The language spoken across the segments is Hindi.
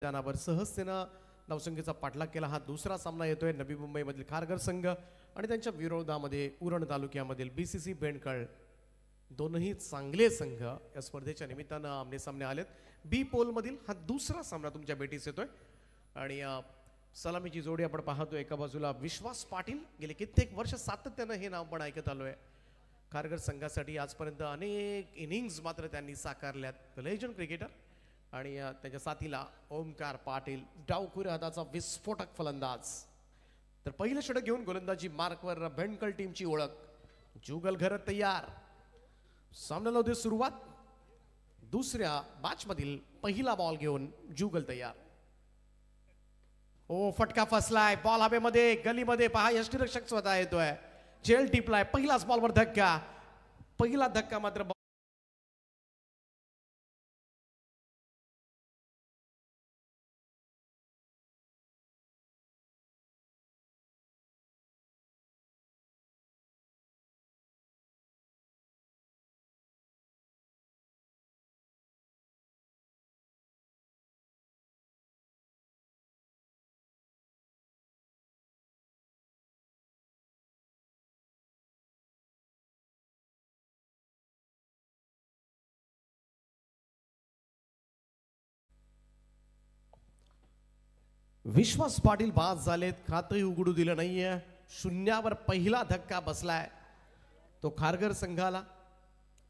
मैदानावर सहजतेनं धावसंख्येचा पाठलाग केला. हा दुसरा सामना येतोय नवी मुंबईमधील खारघर संघ आणि त्यांच्या विरोधामध्ये उरण तालुक्यामधील बीसीसी बेंडकळ. दोनही चांगले संघ या स्पर्धेच्या निमित्तानं आमने सामने आलेत. बी पोल मधील हा दुसरा सामना तुमच्या भेटीस येतोय आणि सलामीची जोडी आपण पाहतोय. एका बाजूला विश्वास पाटील, गेले कित्येक वर्ष सातत्यानं हे नाव पण ऐकत आलोय. खारघर संघासाठी आजपर्यंत अनेक इनिंग्स मात्र त्यांनी साकारल्यात. लेजंड क्रिकेटर आणि त्याच्या साथीला ओमकार पाटील, डावखुऱ्या हाताचा विस्फोटक फलंदाज. तर पहिलं षटक घेऊन गोलंदाजी मार्कवर बेंडकळ टीमची ओळख. जुगल घरत तयार. सामन्याला होते सुरुवात. दुसऱ्या बॅच मधील पहिला बॉल घेऊन जुगल तयार. ओ फटका फसलाय. बॉल हवेमध्ये गलीमध्ये पहा. यष्टीरक्षक स्वतः येतोय. झेल टिपलाय. पहिलाच बॉलवर धक्का. पहिला धक्का मात्र विश्वास पाटील बाद झालेत. खातही उघडू दिलं नाहीये. शून्यावर पहिला धक्का बसलाय तो खारघर संघाला.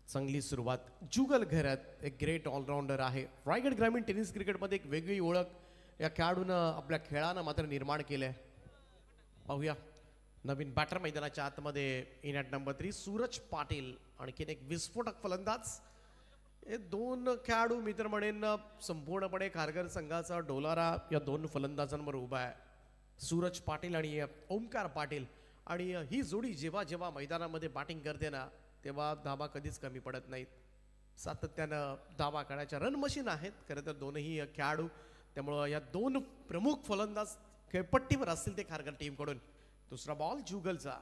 चांगली सुरुवात. जुगल घरत एक ग्रेट ऑलराऊंडर आहे. रायगड ग्रामीण टेनिस क्रिकेटमध्ये एक वेगळी ओळख या खेळाडूनं आपल्या खेळानं मात्र निर्माण केलंय. पाहूया नवीन बॅटर मैदानाच्या आतमध्ये इन ॲट नंबर 3 सूरज पाटील. आणखीन एक विस्फोटक फलंदाज. हे दोन खेळाडू मित्र म्हणेन संपूर्णपणे खारघर संघाचा डोलारा या दोन फलंदाजांवर उभा आहे. सूरज पाटील आणि ओमकार पाटील. आणि ही जोडी जेव्हा जेव्हा मैदानामध्ये बॅटिंग करते ना तेव्हा धाबा कधीच कमी पडत नाहीत. सातत्यानं धाबा काढायच्या रन मशीन आहेत खरं तर दोनही खेळाडू. त्यामुळं या दोन प्रमुख फलंदाज खेळपट्टीवर असतील ते खारघर टीमकडून. दुसरा बॉल जुगलचा.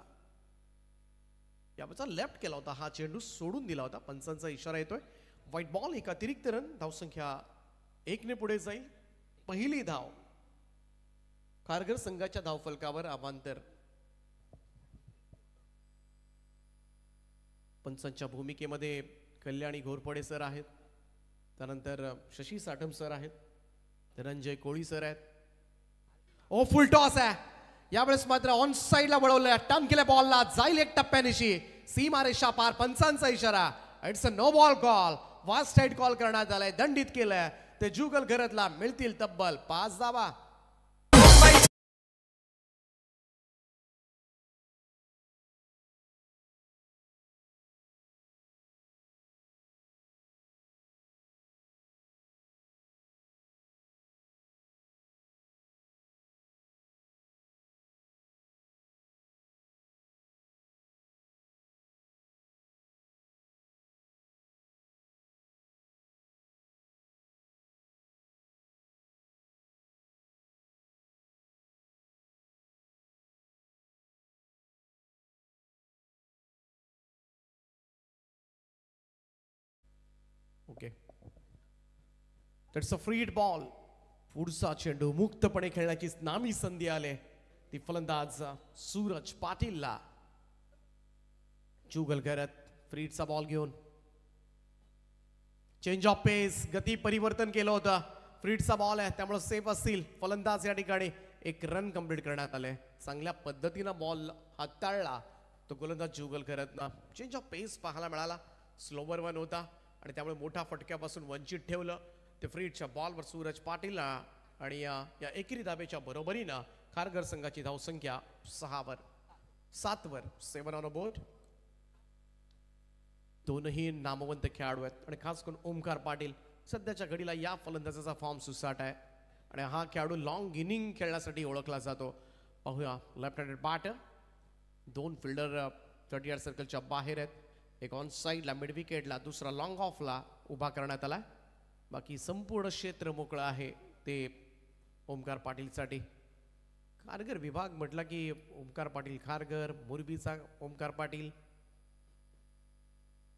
याचा लेफ्ट केला होता. हा चेंडू सोडून दिला होता. पंचांचा इशारा येतोय. White ball. एक अतिरिक्त रन. धावसंख्या 1 ने पुढे जाईल. पहिली धाव खारघर संघाच्या धावफलकावर. अवांतर. पंचांच्या भूमिकेमध्ये कल्याणी घोरपडे सर आहेत. त्यानंतर शशी साठम सर आहेत. धनंजय कोळी सर आहेत. ओ फुल टॉस आहे. यावेळेस मात्र ऑन साइडला वळवलं. टर्न केल्या बॉलला. जाईल एक टप्प्यानिशी. सीमारेषा पार. पंचांचा इशारा. It's a no ball call. Waist side call करण्यात आलाय. दंडित केलंय. ते जुगल घरतला मिळतील तब्बल 5 धावा. Okay. It's a free hit ball. पुढचा चेंडू मुक्तपणे खेळण्याची नामी संधी आले. ती फलंदाज सूरज पाटीलला. जुगल घरत फ्री हिटचा बॉल घेऊन. Change of pace. गती परिवर्तन केलं होतं. फ्री हिटचा बॉल आहे त्यामुळे सेफ असतील फलंदाज. या ठिकाणी एक रन कंप्लीट करण्यात आले. चांगल्या पद्धतीनं बॉल हाताळला तो गोलंदाज जुगल घरतनं. चेंज ऑफ पेस पाहायला मिळाला. स्लोवर वन होता आणि त्यामुळे मोठा फटक्यापासून वंचित ठेवलं. ते फ्री हिटच्या बॉलवर सूरज पाटीलला. आणि या एकेरी धाब्याच्या बरोबरीनं खारघर संघाची धावसंख्या 7 वर 7 ऑन अ बोर्ड. दोनही नामवंत खेळाडू आहेत आणि खास करून ओमकार पाटील सध्याच्या घडीला या फलंदाजाचा फॉर्म सुसाट आहे आणि हा खेळाडू लॉंग इनिंग खेळण्यासाठी ओळखला जातो. पाहूया left handed batter. 2 fielder 30 yard सर्कलच्या बाहेर आहेत. एक ऑन साइडला मिड विकेटला. दुसरा लॉंग ऑफला उभा करण्यात आला. बाकी संपूर्ण क्षेत्र मोकळं आहे ते ओमकार पाटीलसाठी. खारघर विभाग म्हटला की ओमकार पाटील खारघर. मोरबीचा Omkar Patil.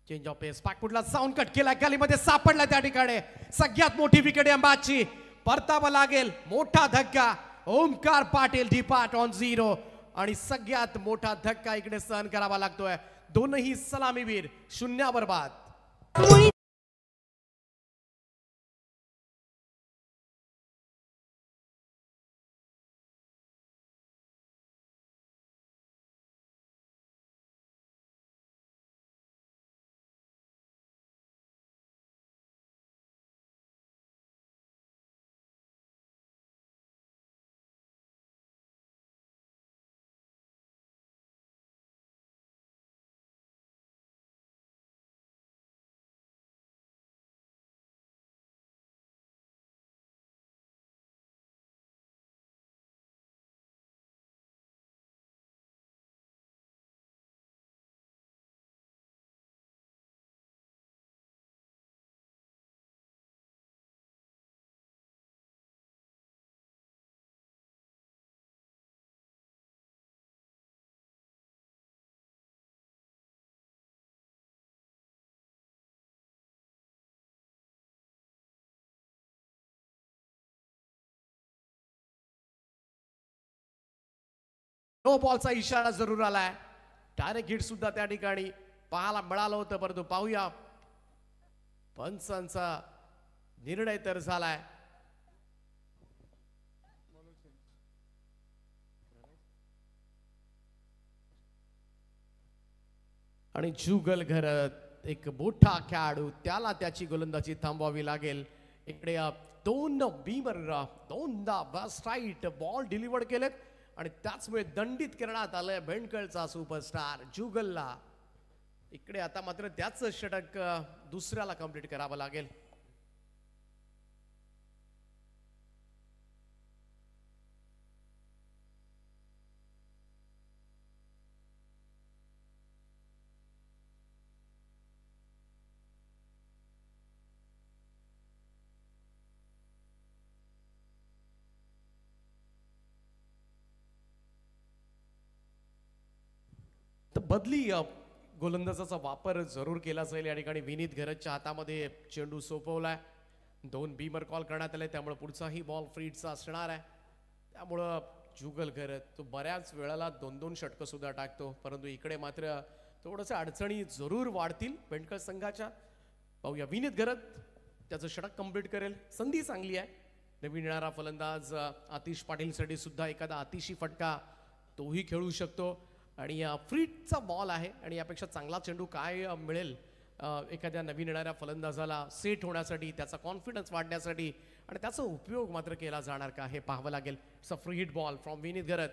Change of pace. पाकपुटला साऊंड कट केला. गलीमध्ये सापडला त्या ठिकाणी. सगळ्यात मोठी विकेट या मॅचची. परतावा लागेल. मोठा धक्का. ओमकार पाटील डिपार्ट ऑन 0 आणि सगळ्यात मोठा धक्का इकडे सहन करावा लागतोय. दोनही सलामीवीर शून्यावर बाद. नो बॉलचा इशारा जरूर आलाय. डायरेक्ट हिट सुद्धा त्या ठिकाणी पाहायला मिळालं होतं. परंतु पाहूया पंचांचा निर्णय तर झालाय. आणि जुगल घरत एक मोठा खेळाडू, त्याला त्याची गोलंदाजी थांबवावी लागेल. इकडे दोन बीमर दोनदा बस राईट बॉल डिलिव्हर केलेत आणि त्याचमुळे दंडित करण्यात आलंय भेंडकळचा सुपरस्टार जुगलला. इकडे आता मात्र त्याच षटक दुसऱ्याला कंप्लीट करावं लागेल. बदली गोलंदाजाचा वापर जरूर केला जाईल. या ठिकाणी विनीत घरतच्या हातामध्ये चेंडू सोपवलाय. दोन बीमर कॉल करण्यात आले, त्यामुळे पुढचाही बॉल फ्रीडचा असणार आहे. त्यामुळं जुगल घरत तो बऱ्याच वेळेला 2-2 षटकं सुद्धा टाकतो. परंतु इकडे मात्र थोडंसं अडचणी जरूर वाढतील पेंडकळ संघाच्या. पाहूया विनीत घरत त्याचं षटक कंप्लीट करेल. संधी चांगली आहे. नवीन येणारा फलंदाज आतिश पाटीलसाठी सुद्धा एखादा अतिशी फटका तोही खेळू शकतो. आणि फ्रीडचा बॉल आहे आणि यापेक्षा चांगला चेंडू काय मिळेल एखाद्या नवीन येणाऱ्या फलंदाजाला सेट होण्यासाठी, त्याचा कॉन्फिडन्स वाढण्यासाठी आणि त्याचा उपयोग मात्र केला जाणार का हे पाहावं लागेल. It's a free hit ball from Vineet Gharat.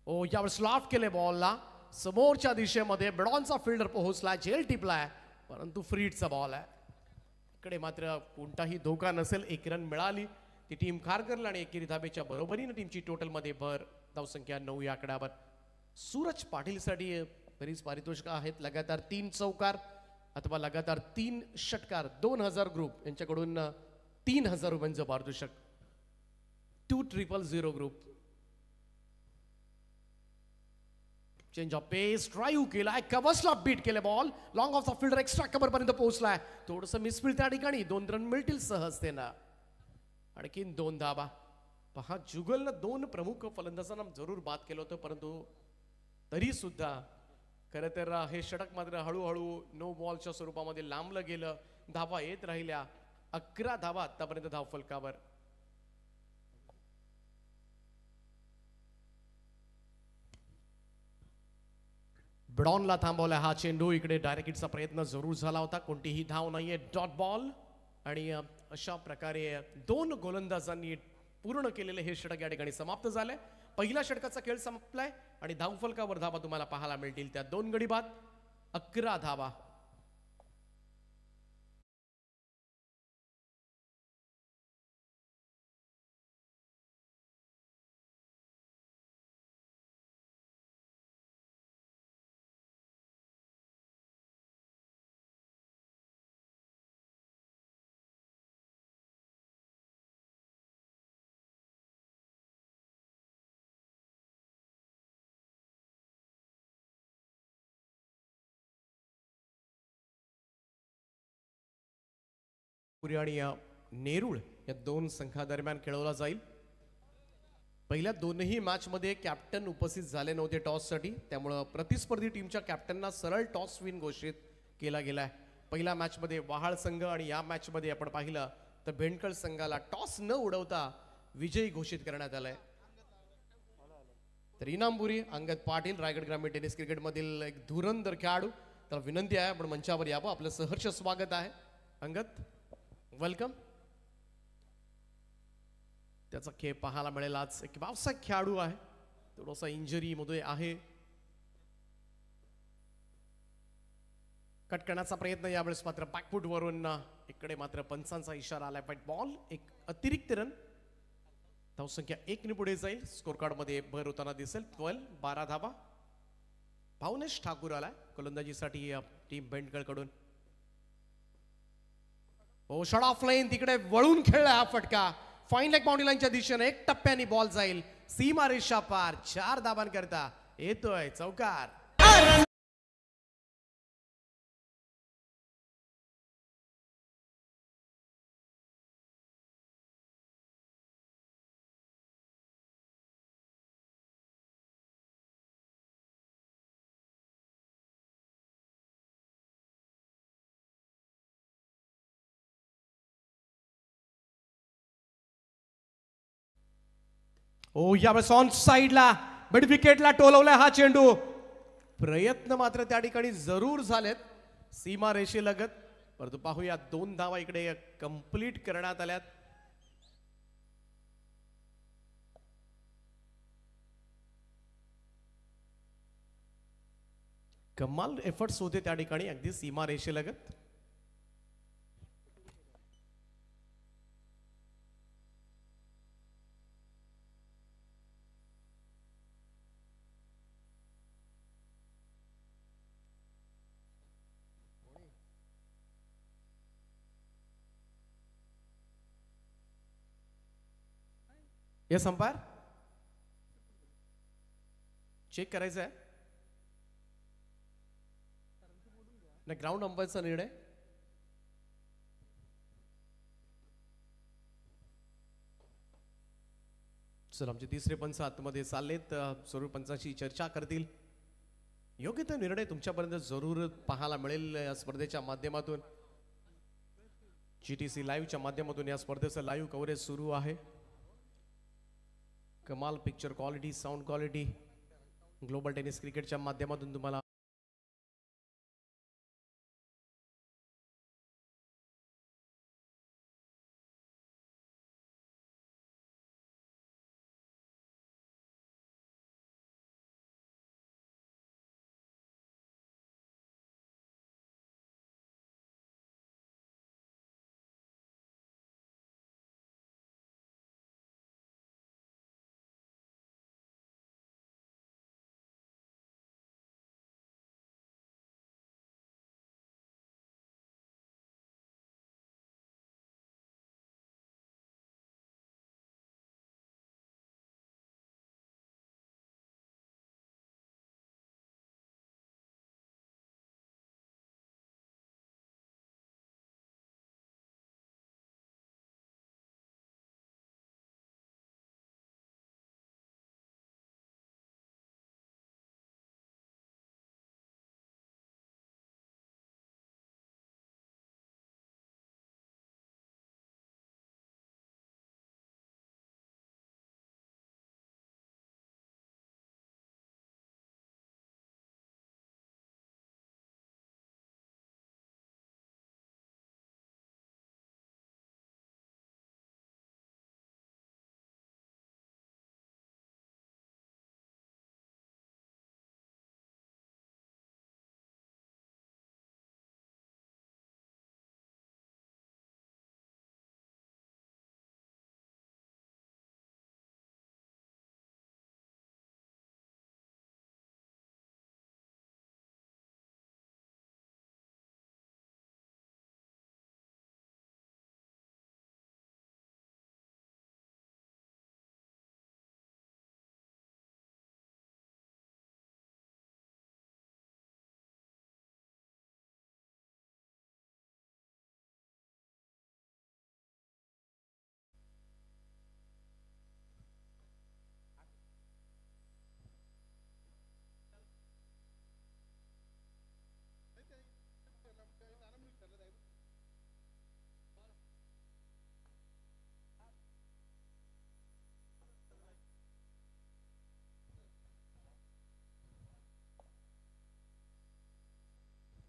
ओ यावर स्लॉफ्ट केले बॉलला. समोरच्या दिशेमध्ये ब्रॉनचा फिल्डर पोहोचला, झेल टिपलाय, परंतु फ्रीडचा बॉल आहे. इकडे मात्र कोणताही धोका नसेल. एक रन मिळाली ती टीम खारघरला आणि एकेरी धाबेच्या बरोबरीने टीमची टोटलमध्ये भर. धावसंख्या 9 या आकड्यावर. सूरज पाटीलसाठी बरीच पारितोषिकं आहेत. लगातार 3 चौकार अथवा लगातार 3 षटकार. 2000 ग्रुप यांच्याकडून 3000 रुपयांचं पारितोषिक. 200 group. Change of pace, drive केलाय, कव्हर्सला बीट केले ball. Long off the fielder extra cover पर्यंत पोहोचलाय. थोडंसं मिसफील्ड त्या ठिकाणी. 2 रन मिळतील सहजतेनं. आणखीन 2 धाबा. पहा जुगलनं 2 प्रमुख फलंदाजांना जरूर बाद केलं होतं, परंतु तरी सुद्धा खरं तर हे षटक मात्र हळूहळू नो बॉलच्या स्वरूपामध्ये लांबलं गेलं. धावा येत राहिल्या. 11 धावा आतापर्यंत धावफलकावर. ब्रॉनला थांबवलाय हा चेंडू. इकडे डायरेक्ट हिटचा प्रयत्न जरूर झाला होता, कोणतीही धाव नाहीये. Dot ball. आणि अशा प्रकारे 2 गोलंदाजांनी पूर्ण केलेले हे षटक या ठिकाणी समाप्त झाले. पहिल्या षटकाचा खेळ संपलाय आणि धावफलकावर धावा तुम्हाला पाहायला मिळतील त्या 2 गडी बाद. 11 धावा. आणि नेरुळ या दोन संघादरम्यान खेळवला जाईल. पहिल्या दोनही मॅच मध्ये कॅप्टन उपस्थित झाले नव्हते टॉससाठी, त्यामुळे प्रतिस्पर्धी टीमच्या कॅप्टनना सरळ टॉस विन घोषित केला गेलाय. पहिल्या मॅच मध्ये वहाळ संघ आणि या मॅच मध्ये आपण पाहिलं तर भेंडकळ संघाला टॉस न उडवता विजयी घोषित करण्यात आलाय. तर इनामपुरी अंगद पाटील रायगड ग्रामीण टेनिस क्रिकेट मधील एक धुरंधर खेळाडू, तर विनंती आहे आपण मंचावर यावं. आपलं सहर्ष स्वागत आहे अंगद, वेलकम. त्याचा खेळ पाहायला मिळेल आज. एक व्यावसायिक खेळाडू आहे, थोडासा इंजरी मध्ये आहे. कट करण्याचा प्रयत्न यावेळेस मात्र बॅकफूट वरून इकडे मात्र पंचांचा इशारा आलाय. व्हाईट बॉल, एक अतिरिक्त रन. धावसंख्या 1 ने पुढे जाईल. स्कोर कार्ड मध्ये भर होताना दिसेल. 12 धावा. भावनेश ठाकूर आलाय गोलंदाजीसाठी टीम भेंडकळ कडून. ओ शॉट ऑफ लाईन, तिकडे वळून खेळला हा फटका. फाईन लेग बाउंड्री लाईनच्या दिशेने 1 टप्प्याने बॉल जाईल सीमा रेषा पार. 4 धावांकरता येतोय चौकार. ओ यावेळेस ऑन साइडला मिड विकेटला टोलवलाय हा चेंडू. प्रयत्न मात्र त्या ठिकाणी जरूर झालेत सीमा रेषेलगत, परंतु पाहूया 2 धावा इकडे कंप्लीट करण्यात आल्यात. कमाल एफर्ट्स होते त्या ठिकाणी अगदी सीमा रेषेलगत. यस अंपायर, चेक करायचं आहे ना ग्राउंड अंपायरचा निर्णय. चल आमचे तिसरे पंच आतमध्ये चाललेत, जरूर पंचांशी चर्चा करतील. योग्य तो निर्णय तुमच्यापर्यंत जरूर पाहायला मिळेल या स्पर्धेच्या माध्यमातून. GTC लाईव्हच्या माध्यमातून या स्पर्धेचं लाईव्ह कव्हरेज सुरू आहे. कमाल picture quality, sound quality global tennis क्रिकेटच्या माध्यमातून तुम्हाला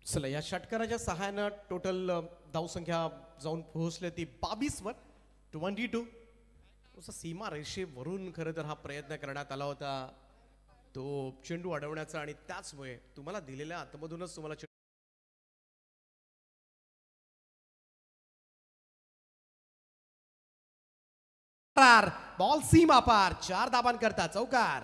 चला या षटकाराच्या सहाय्यानं टोटल धावसंख्या जाऊन पोहोचली ती 22 वर 22. सीमा रेषेवरून खरं तर हा प्रयत्न करण्यात आला होता तो चेंडू अडवण्याचा आणि त्याचमुळे तुम्हाला दिलेल्या आतमधूनच तुम्हाला बॉल सीमा पार 4 धावांकरता चौकार.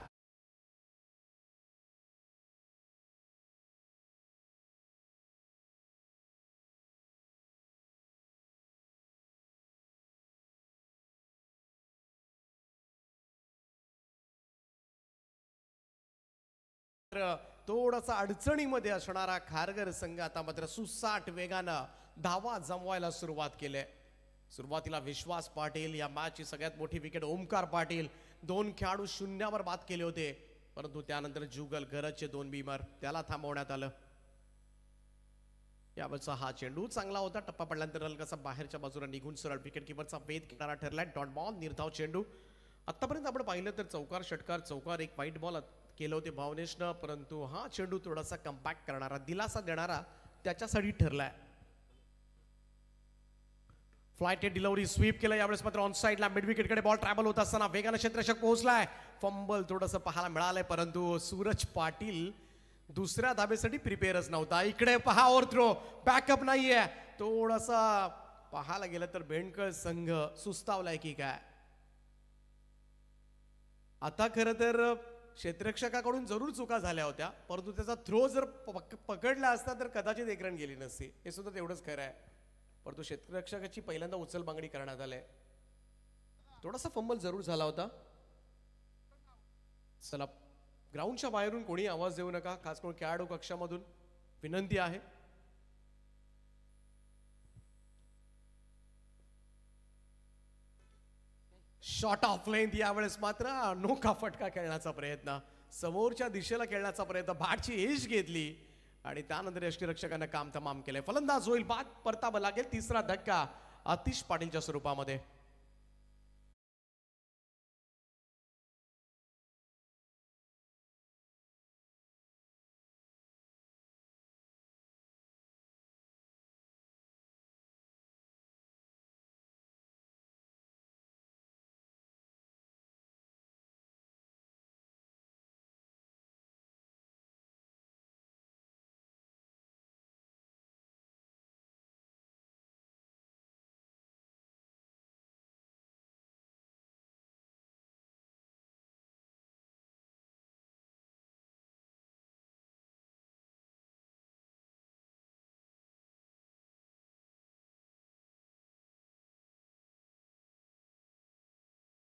थोडासा अडचणीमध्ये असणारा खारघर संघ आता मात्र सुसाट वेगानं धावा जमवायला सुरुवात केली. सुरुवातीला विश्वास पाटील या मॅचची सगळ्यात मोठी विकेट ओमकार पाटील 2 खेळाडू शून्यावर बाद केले होते परंतु त्यानंतर जुगल गरजचे 2 बीमर त्याला थांबवण्यात आलं. यावेळचा हा चेंडू चांगला होता टप्पा पडल्यानंतर हलकासा बाहेरच्या बाजूला निघून सरळ विकेट किपरचा वेध घेणारा ठरलाय. डॉट बॉल निर्धाव चेंडू. आतापर्यंत आपण पाहिलं तर चौकार षटकार चौकार एक वाईट बॉल केलं होते भावनेशनं परंतु हा चेंडू थोडासा कम्पॅक्ट करणारा दिलासा देणारा त्याच्यासाठी ठरलाय. फ्लाइट डिलिव्हरी स्वीप केलं यावेळेस मात्र ऑन साइडला मिड विकेटकडे बॉल ट्रॅव्हल होत असताना वेगानं क्षेत्ररक्षक पोहोचलाय. फंबल थोडंसं पाहायला मिळालंय परंतु सूरज पाटील दुसऱ्या धाबेसाठी प्रिपेअरच नव्हता. इकडे पहा ओव्हर थ्रो बॅकअप नाहीये. थोडासा पाहायला गेलं तर बेंडकर संघ सुस्तावलाय की काय. आता खरं तर क्षेत्ररक्षकाकडून जरूर चुका झाल्या होत्या परंतु त्याचा थ्रो जर पकडला असता तर कदाचित एक रन गेली नसती हे सुद्धा तेवढंच खरं आहे. परंतु क्षेत्ररक्षकाची पहिल्यांदा उचल बांगडी करण्यात आली. थोडासा फंबल जरूर झाला होता. चला ग्राउंडच्या बाहेरून कोणी आवाज देऊ नका खास करून खेळाडू कक्षामधून विनंती आहे. शॉट ऑफ लेंथ यावेळेस मात्र अनोखा फटका खेळण्याचा प्रयत्न समोरच्या दिशेला खेळण्याचा प्रयत्न बॅटची एज घेतली आणि त्यानंतर यष्टीरक्षकांना काम तमाम केले. फलंदाज होईल बाद परतावा लागेल. तिसरा धक्का आतिश पाटीलच्या स्वरूपामध्ये.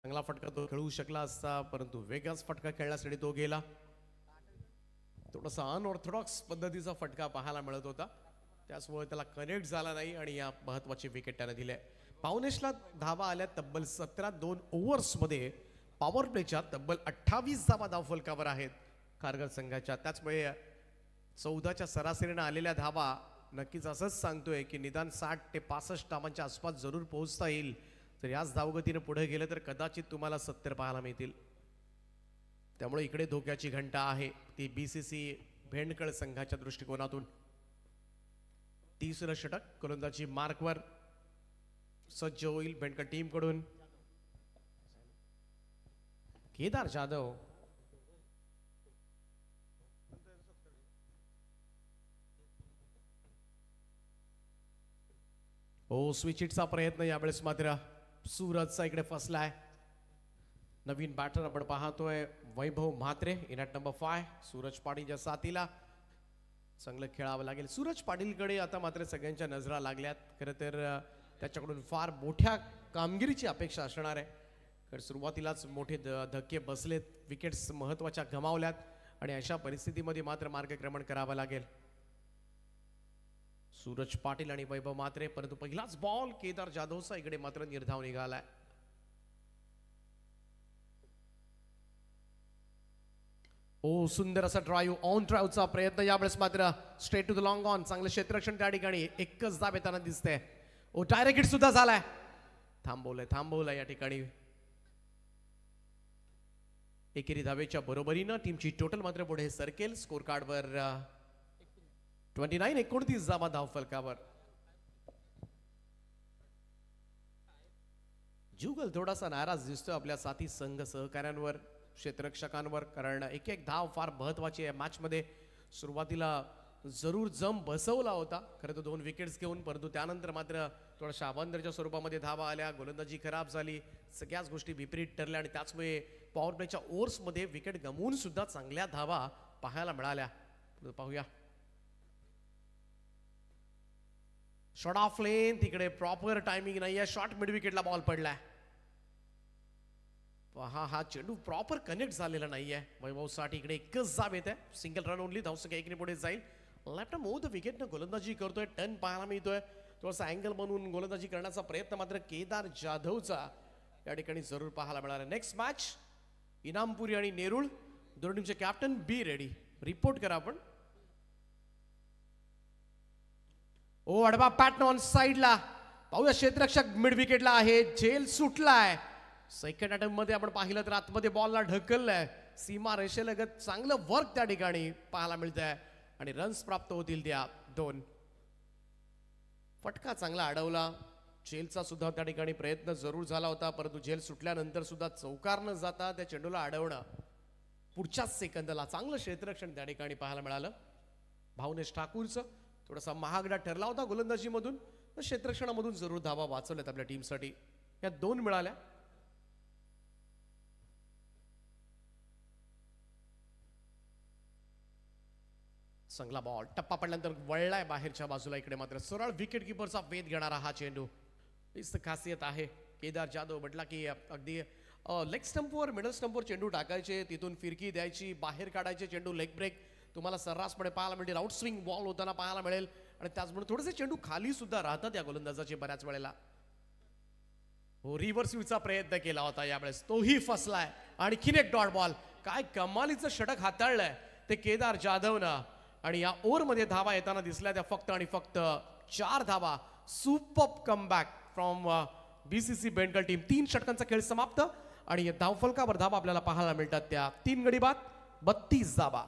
चांगला फटका तो खेळू शकला असता परंतु वेगळाच फटका खेळण्यासाठी तो गेला. थोडासा अनऑर्थोडॉक्स पद्धतीचा फटका पाहायला मिळत होता त्यामुळे त्याला कनेक्ट झाला नाही आणि या महत्वाची विकेट त्याने दिल्या. पावनेशला धावा आल्या तब्बल 17 2 ओव्हर्समध्ये. पॉवर प्लेच्या तब्बल 28 धावा धावफलकावर आहेत खारघर संघाच्या. त्याचमुळे 14च्या सरासरीने आलेल्या धावा नक्कीच असंच सांगतोय की निदान 60 ते 65 धावांच्या आसपास जरूर पोहोचता येईल. तर याच धावगतीने पुढे गेले तर कदाचित तुम्हाला 70 पाहायला मिळतील. त्यामुळे इकडे धोक्याची घंटा आहे ती बीसीसी भेंडकळ संघाच्या दृष्टिकोनातून. तिसरं षटक गोलंदाजी मार्कवर सज्ज होईल भेंडकळ टीम कडून. केदार जाधव स्विच हिटचा प्रयत्न यावेळेस मात्र सूरजचा इकडे फसलाय. नवीन बॅटर आपण पाहतोय वैभव म्हात्रे इन ॲट नंबर 5. सूरज पाटीलच्या साथीला चांगलं खेळावं लागेल. सूरज पाटीलकडे आता मात्र सगळ्यांच्या नजरा लागल्यात. खरं तर त्याच्याकडून फार मोठ्या कामगिरीची अपेक्षा असणार आहे. तर सुरुवातीलाच मोठे धक्के बसलेत विकेट्स महत्वाच्या गमावल्यात आणि अशा परिस्थितीमध्ये मात्र मार्गक्रमण करावं लागेल. सूरज पाटील आणि वैभव म्हात्रे परंतु पहिलाच बॉल केदार जाधवचा इकडे मात्र निर्धाव निघालाय. सुंदर असा ड्राईव्ह ऑन ड्राईव्हचा प्रयत्न यावेळेस मात्र straight to the long on. चांगलं क्षेत्ररक्षण त्या ठिकाणी एकच धाव येताना दिसते. डायरेक्ट हिट सुद्धा झालाय. थांबवलंय या ठिकाणी. एकेरी धावेच्या बरोबरीनं टीमची टोटल मात्र पुढे सरकेल. स्कोर कार्डवर 29-29 धावा धावफलकावर. जुगल थोडासा नाराज दिसतोय आपल्या साथी संघ सहकाऱ्यांवर, क्षेत्ररक्षकांवर, कारण एक एक धाव फार महत्वाची आहे मॅच मध्ये. सुरुवातीला जरूर जम बसवला होता खरं तर 2 विकेट्स घेऊन, परंतु त्यानंतर मात्र थोड्याशा अवंदरच्या स्वरूपामध्ये धावा आल्या, गोलंदाजी खराब झाली, सगळ्याच गोष्टी विपरीत ठरल्या आणि त्याचमुळे पॉवर प्लेच्या ओव्हर्समध्ये विकेट गमावून सुद्धा चांगल्या धावा पाहायला मिळाल्या. पाहूया शॉट ऑफ लेन, तिकडे प्रॉपर टायमिंग नाहीये, शॉर्ट मिड विकेटला बॉल पडलाय. हा चेंडू प्रॉपर कनेक्ट झालेला नाहीये. वैभवसाठी इकडे एकच जाब येत आहे, सिंगल रन ओनली, धावसंख्या 1 ने पुढे जाईल. लेफ्ट मूव द विकेट न गोलंदाजी करतोय, टर्न पाहायला मिळतोय, थोडासा अँगल बनवून गोलंदाजी करण्याचा प्रयत्न मात्र केदार जाधवचा या ठिकाणी जरूर पाहायला मिळाला. नेक्स्ट मॅच इनामपुरी आणि नेरुळ दोन टीमचे कॅप्टन बी रेडी. रिपोर्ट करा आपण. ओ अडबा पॅटर्न ऑन साइडला, पाहूया क्षेत्ररक्षक मिड विकेटला आहे, झेल सुटलाय. सेकंड अटेम्प्ट मध्ये आपण पाहिलं तर आतमध्ये बॉलला ढकललंय, सीमा रेषेलगत चांगलं वर्क त्या ठिकाणी पाहायला मिळतंय आणि रन्स प्राप्त होतील त्या 2. फटका चांगला अडवला, झेलचा सुद्धा त्या ठिकाणी प्रयत्न जरूर झाला होता, परंतु झेल सुटल्यानंतर सुद्धा चौकार न जाता त्या चेंडूला अडवणं पुढच्याच सेकंदला चांगलं क्षेत्ररक्षण त्या ठिकाणी पाहायला मिळालं. भावनेश ठाकूरचं थोडासा महागडा ठरला होता गोलंदाजीमधून, क्षेत्ररक्षणामधून जरूर धावा वाचवल्यात आपल्या टीमसाठी. या 2 मिळाल्या. चांगला बॉल टप्पा पडल्यानंतर वळलाय बाहेरच्या बाजूला, इकडे मात्र सरळ विकेट किपरचा वेध घेणारा हा चेंडू. हीच खासियत आहे केदार जाधव म्हटला की अगदी लेग स्टंपवर मिडल स्टंपवर चेंडू टाकायचे, तिथून फिरकी द्यायची, बाहेर काढायचे चेंडू. लेग ब्रेक तुम्हाला सर्रासपणे पाहायला मिळेल, आउट स्विंग बॉल होताना पाहायला मिळेल आणि त्याचबरोबर थोडेसे चेंडू खाली सुद्धा राहतात या गोलंदाजाचे बऱ्याच वेळेला. हो, रिव्हर्स स्विंगचा प्रयत्न केला होता यावेळेस, तोही फसलाय. आणखीन एक डॉट बॉल, काय कमालीचं षटक हाताळलंय ते केदार जाधवनं आणि या ओव्हरमध्ये धावा येताना दिसल्या त्या फक्त आणि फक्त 4 धावा. Super comeback from BCC Bendkal team. 3 षटकांचा खेळ समाप्त आणि धावफलकावर धावा आपल्याला पाहायला मिळतात त्या 3 गडी बाद 32 धावा.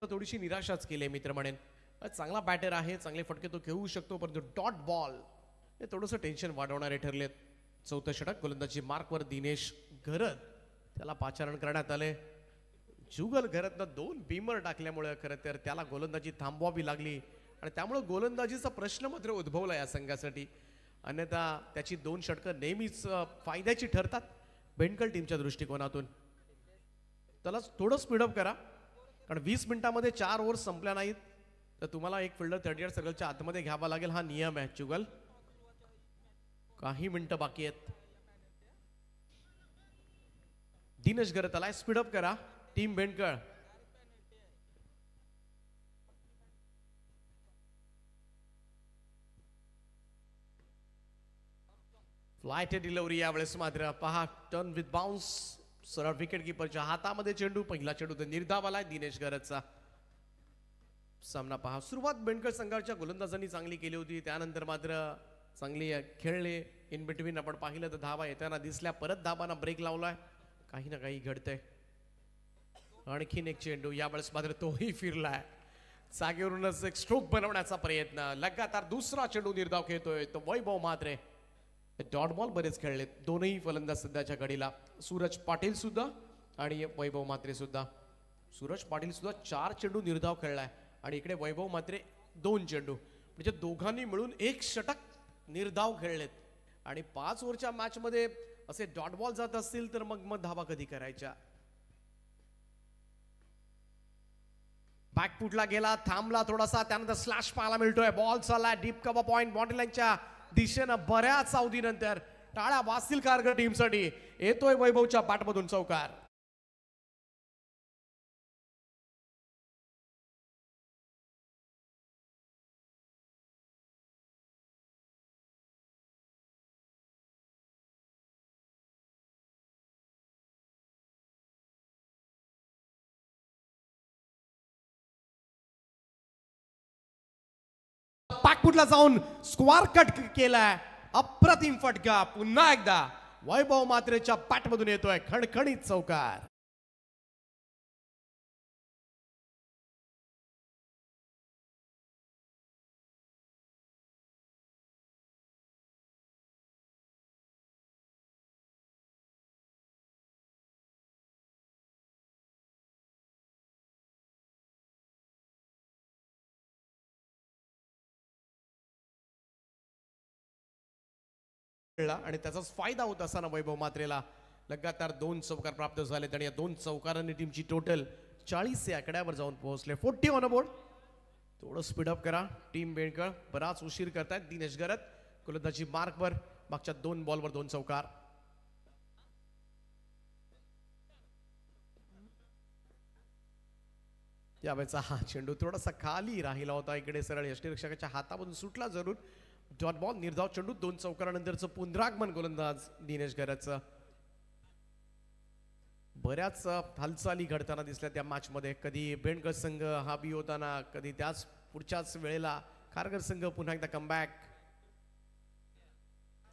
थोडीशी निराशाच केली मित्र म्हणेन. चांगला बॅटर आहे, चांगले फटके तो घेऊ शकतो, परंतु डॉट बॉल हे थोडंसं टेन्शन वाढवणारे ठरलेत. 4थं षटक गोलंदाजी मार्कवर दिनेश घरत, त्याला पाचारण करण्यात आले. जुगल घरतनं 2 बीमर टाकल्यामुळे खरं तर त्याला गोलंदाजी थांबवावी लागली आणि त्यामुळे गोलंदाजीचा प्रश्न मात्र उद्भवला या संघासाठी. अन्यथा त्याची 2 षटकं नेहमीच फायद्याची ठरतात बेंडकल टीमच्या दृष्टिकोनातून. त्याला थोडं स्पीडअप करा, कारण 20 मिनिटांमध्ये 4 ओव्हर्स संपल्या नाहीत तर तुम्हाला एक फिल्डर 38 सर्कलच्या आतमध्ये घ्यावा लागेल, हा नियम आहे. जुगल काही मिनिटं बाकी आहेत. दिनेश घरत आलाय, स्पीडअप करा टीम बेंडकळ. फ्लाइट डिलिव्हरी यावेळेस मात्र पहा, टर्न विथ बाउन्स, सरळ विकेट किपरच्या हातामध्ये चेंडू. पहिला चेंडू तर निर्धाव आलाय दिनेश घरतचा. सामना पहा, सुरुवात बेंडकळ संघाच्या गोलंदाजांनी चांगली केली होती, त्यानंतर मात्र चांगली खेळले. इन बिटवीन आपण पाहिलं तर धावा येताना दिसल्या, परत धावांना ब्रेक लावलाय, काही ना काही घडतंय. आणखीन एक चेंडू, यावेळेस मात्र तोही फिरलाय. जागेवरूनच एक स्ट्रोक बनवण्याचा प्रयत्न, लगातार दुसरा चेंडू निर्धाव खेळतोय तो वैभव म्हात्रे. डॉट बॉल बरेच खेळलेत दोनही फलंदाज सध्याच्या घडीला, सूरज पाटील सुद्धा आणि वैभव म्हात्रे सुद्धा. सूरज पाटील सुद्धा 4 चेंडू निर्धाव खेळलाय आणि इकडे वैभव म्हात्रे 2 चेंडू, म्हणजे दोघांनी मिळून 1 षटक निर्धाव खेळलेत. आणि 5 ओव्हरच्या मॅच मध्ये असे डॉट बॉल जात असतील तर मग धावा कधी करायच्या. बॅकफुटला गेला, थांबला थोडासा, त्यानंतर स्लॅश पाहायला मिळतोय. बॉल चालला डीप कव्हर पॉइंट बॉडी लाईनच्या दिशेनं. बऱ्याच अवधीनंतर टाळ्या वाजतील कारगर टीमसाठी. येतोय वैभवच्या बॅटमधून चौकार. पाकपुटला जाऊन स्क्वार कट केलाय. अप्रतिम फटका. पुन्हा एकदा वैभव मात्रेच्या बॅटमधून येतोय खणखणीत चौकार. आणि त्याचाच फायदा होत असताना वैभव मात्रेला लगातार 2 चौकार प्राप्त झाले आणि या 2 चौकारांनी टीमची टोटल 40 या आकड्यावर जाऊन पोहोचले. 40 ऑन बोर्ड. थोडं स्पीडअप करा टीम बेंडकर. बराच उशीर करतायत. दिनेश गरत गोलंदाजी मार्कवर. मागच्या 2 बॉलवर 2 चौकार. यावेळेचा हा चेंडू थोडासा खाली राहिला होता. इकडे सरळ यष्टीरक्षकाच्या हातामधून सुटला जरूर. Dot ball. निर्धाव चेंडू. 2 चौकारानंतरचं पुनरागमन गोलंदाज दिनेश गरतचं. बऱ्याच हालचाली घडताना दिसल्या त्या मॅच मध्ये. कधी बेंडकर संघ हावी होताना, कधी त्याच पुढच्याच वेळेला खारघर संघ पुन्हा एकदा कमबॅक.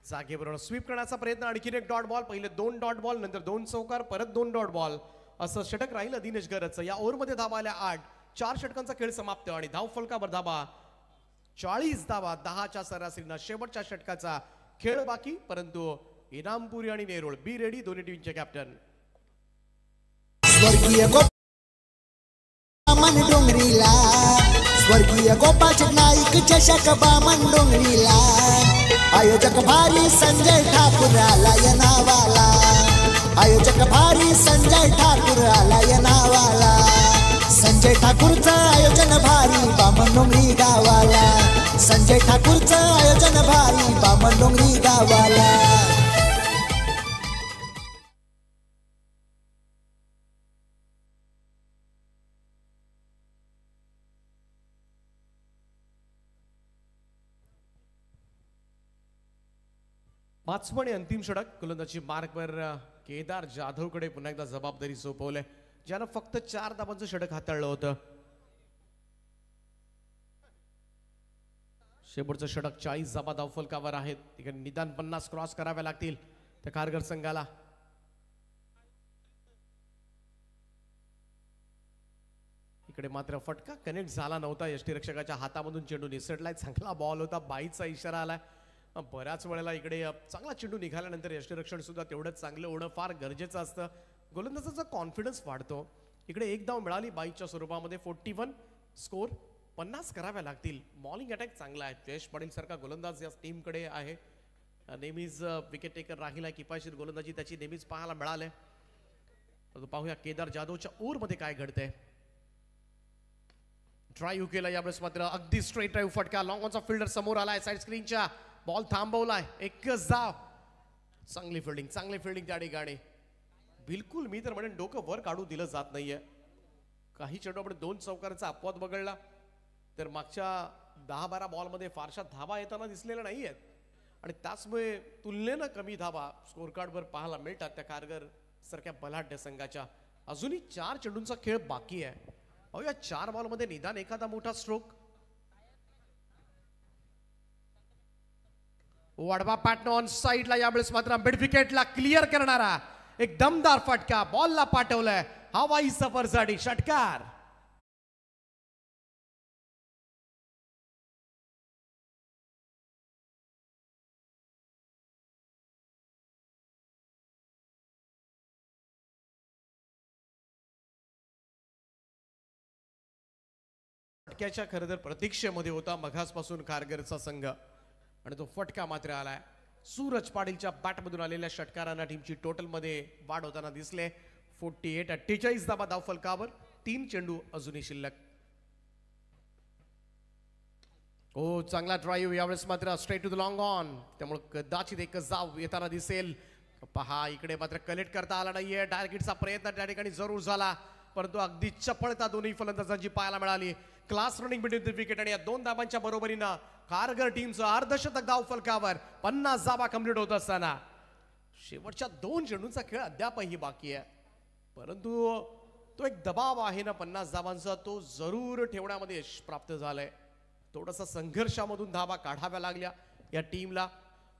जागेबरोबर स्वीप करण्याचा प्रयत्न. आणखीन एक डॉट बॉल. पहिले 2 डॉट बॉल, नंतर 2 चौकार, परत 2 डॉट बॉल असं षटक राहिलं दिनेश गरतचं. या ओव्हरमध्ये धावा आल्या 8. 4 षटकांचा खेळ समाप्त आणि धाव फलकावर धावा 40 धावा 10च्या सरासरीनं. शेवटच्या षटकाचा खेळ बाकी, परंतु इनामपुरी आणि नेरुळ बी रेडी दोन्ही टीमचे कॅप्टन. स्वर्गीय बामन डोंगरीला, स्वर्गीय गोपाळ नाईक चषक बामन डोंगरीला. आयोजक भारी संजय ठाकूर आला या नावाला. आयोजक भारी संजय ठाकूर आला या नावाला. संजय ठाकूरचं आयोजन भारी बामन डोंगरी गावाला. संजय ठाकूरचं आयोजन भारी बामन डोंगरी गावाला. पाचवं आणि अंतिम षटक. गोलंदाजी मार्कवर केदार जाधवकडे पुन्हा एकदा जबाबदारी सोपवली, ज्यानं फक्त 4 धावांचं षटक हाताळलं होतं. शेवटचं षटक 40 धावा धावफलकावर आहेत. तिकडे निदान 50 क्रॉस कराव्या लागतील त्या खारघर संघाला. इकडे मात्र फटका कनेक्ट झाला नव्हता. यष्टीरक्षकाच्या हातामधून चेंडू निसटलाय. चांगला बॉल होता. बाईचा इशारा आलाय. बऱ्याच वेळेला इकडे चांगला चेंडू निघाल्यानंतर यष्टीरक्षण सुद्धा तेवढंच चांगलं होणं फार गरजेचं असतं. गोलंदाजाचा कॉन्फिडन्स वाढतो. इकडे 1 धाव मिळाली बाईच्या स्वरूपामध्ये. 41 स्कोर. 50 कराव्या लागतील. बॉलिंग अटॅक चांगला आहे. जयेश पाटील सारखा गोलंदाज या टीमकडे आहे. नेहमीच विकेट टेकर राहिला. किफायतशीर गोलंदाजी त्याची नेहमीच पाहायला मिळाले. पाहूया केदार जाधवच्या ओव्हरमध्ये काय घडतंय. ड्राईव्ह केला यावेळेस मात्र अगदी स्ट्रेट ड्राईव्ह फटका. लॉंग ऑनचा फिल्डर समोर आलाय साईड स्क्रीनच्या. बॉल थांबवलाय. एकच धाव. चांगली फिल्डिंग त्या ठिकाणी. बिलकुल मी तर म्हणेन डोकं वर काढू दिलं जात नाहीये. काही चेंडू आपण 2 चौकारांचा अपवाद वगळला तर मागच्या 10-12 बॉलमध्ये फारशा धावा येताना दिसलेल्या नाहीयेत आणि त्याचमुळे तुलनेनं कमी धावा स्कोर कार्डवर पाहायला मिळतात त्या खारघर सारख्या बलाढ्य संघाच्या. अजूनही 4 चेंडूंचा खेळ बाकी आहे. अहो या 4 बॉलमध्ये निदान एखादा मोठा स्ट्रोक. वडवा पॅटर्न ऑन साइडला. यावेळेस मात्र मिड विकेटला क्लिअर करणारा एक दमदार फटका. बॉलला पाठवलाय हवाई सफरसाठी षटकार. फटक्याच्या खरं तर प्रतीक्षेमध्ये होता मघासपासून खारघरचा संघ आणि तो फटका मात्र आलाय. सूरज पाटीलच्या बॅटमधून आलेल्या षटकारांना टीमची टोटल मध्ये वाढ होताना दिसले. 48 धावा धावफलकावर. 3 चेंडू अजूनही शिल्लक. हो चांगला ड्राईव्ह यावेळेस मात्र straight to the long on, त्यामुळे कदाचित एकच जाव येताना दिसेल. पहा इकडे मात्र कलेक्ट करता आला नाहीये. टार्गेटचा प्रयत्न त्या ठिकाणी जरूर झाला, परंतु अगदी चपळता दोन्ही फलंदाजांची पाहायला मिळाली. Class running between the wicket आणि या 2 धाबांच्या बरोबरीनं खारघर टीमचं अर्धशतक धाव फलकावर. 50 धाबा कंप्लीट होत असताना शेवटच्या 2 चेंडूंचा खेळ अद्यापही बाकी आहे, परंतु तो एक दबाव आहे ना 50 धाबांचा, तो जरूर ठेवण्यामध्ये यश प्राप्त झालंय. थोडासा संघर्षामधून धाबा काढाव्या लागल्या या टीमला,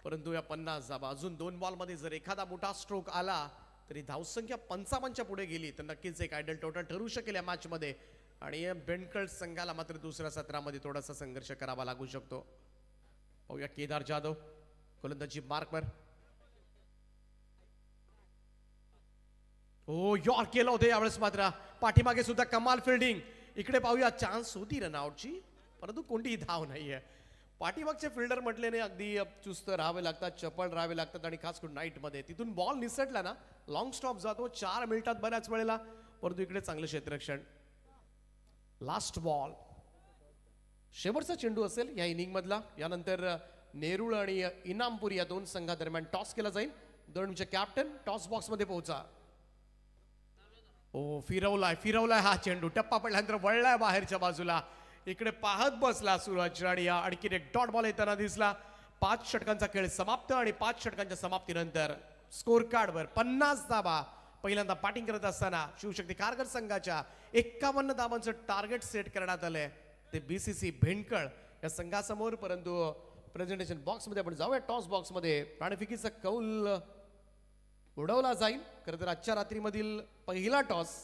परंतु या 50 धाबा अजून 2 बॉलमध्ये जर एखादा मोठा स्ट्रोक आला तरी धावसंख्या 55च्या पुढे गेली तर नक्कीच एक आयडल टोटल ठरू शकेल या मॅचमध्ये. आणि या बेंडकळ संघाला मात्र दुसऱ्या सत्रामध्ये थोडासा संघर्ष करावा लागू शकतो. पाहूया केदार जाधव गोलंदाजी मार्कवर. हो यॉर केलं होतं यावेळेस मात्र. पाठीमागे सुद्धा कमाल फिल्डिंग. इकडे पाहूया चान्स होती रनआउटची, परंतु कोणतीही धाव नाहीये. पाठीमागचे फिल्डर म्हटल्याने अगदी चुस्त राहावे लागतात, चपळ राहावे लागतात आणि खास करून नाईटमध्ये तिथून बॉल निसटला ना लॉंग स्टॉप जातो 4 मिनिटात बऱ्याच वेळेला, परंतु इकडे चांगलं क्षेत्ररक्षण. लास्ट बॉल शेवटचा चेंडू असेल या इनिंग मधला. यानंतर नेरुळ आणि इनामपूर या 2 संघादरम्यान टॉस केला जाईल. दोनचे कॅप्टन टॉस बॉक्स मध्ये पोहोचा. ओ फिरवलाय हा चेंडू. टप्पा पडल्यानंतर वळलाय बाहेरच्या बाजूला. इकडे पाहत बसला सूरज आणि आणखीन एक डॉट बॉल येताना दिसला. 5 षटकांचा खेळ समाप्त आणि 5 षटकांच्या समाप्तीनंतर स्कोर कार्डवर 50 धाबा. पहिल्यांदा बॅटिंग करत असताना शिवशक्ती खारघर संघाच्या 51 धाबांचं टार्गेट सेट करण्यात आलंय. ते बीसीसी भेंडकळ या संघासमोर, परंतु प्रेझेंटेशन बॉक्स मध्ये आपण जाऊया. टॉस बॉक्स मध्ये नाणेफेकीचा कौल उडवला जाईल. खरं तर आजच्या रात्रीमधील पहिला टॉस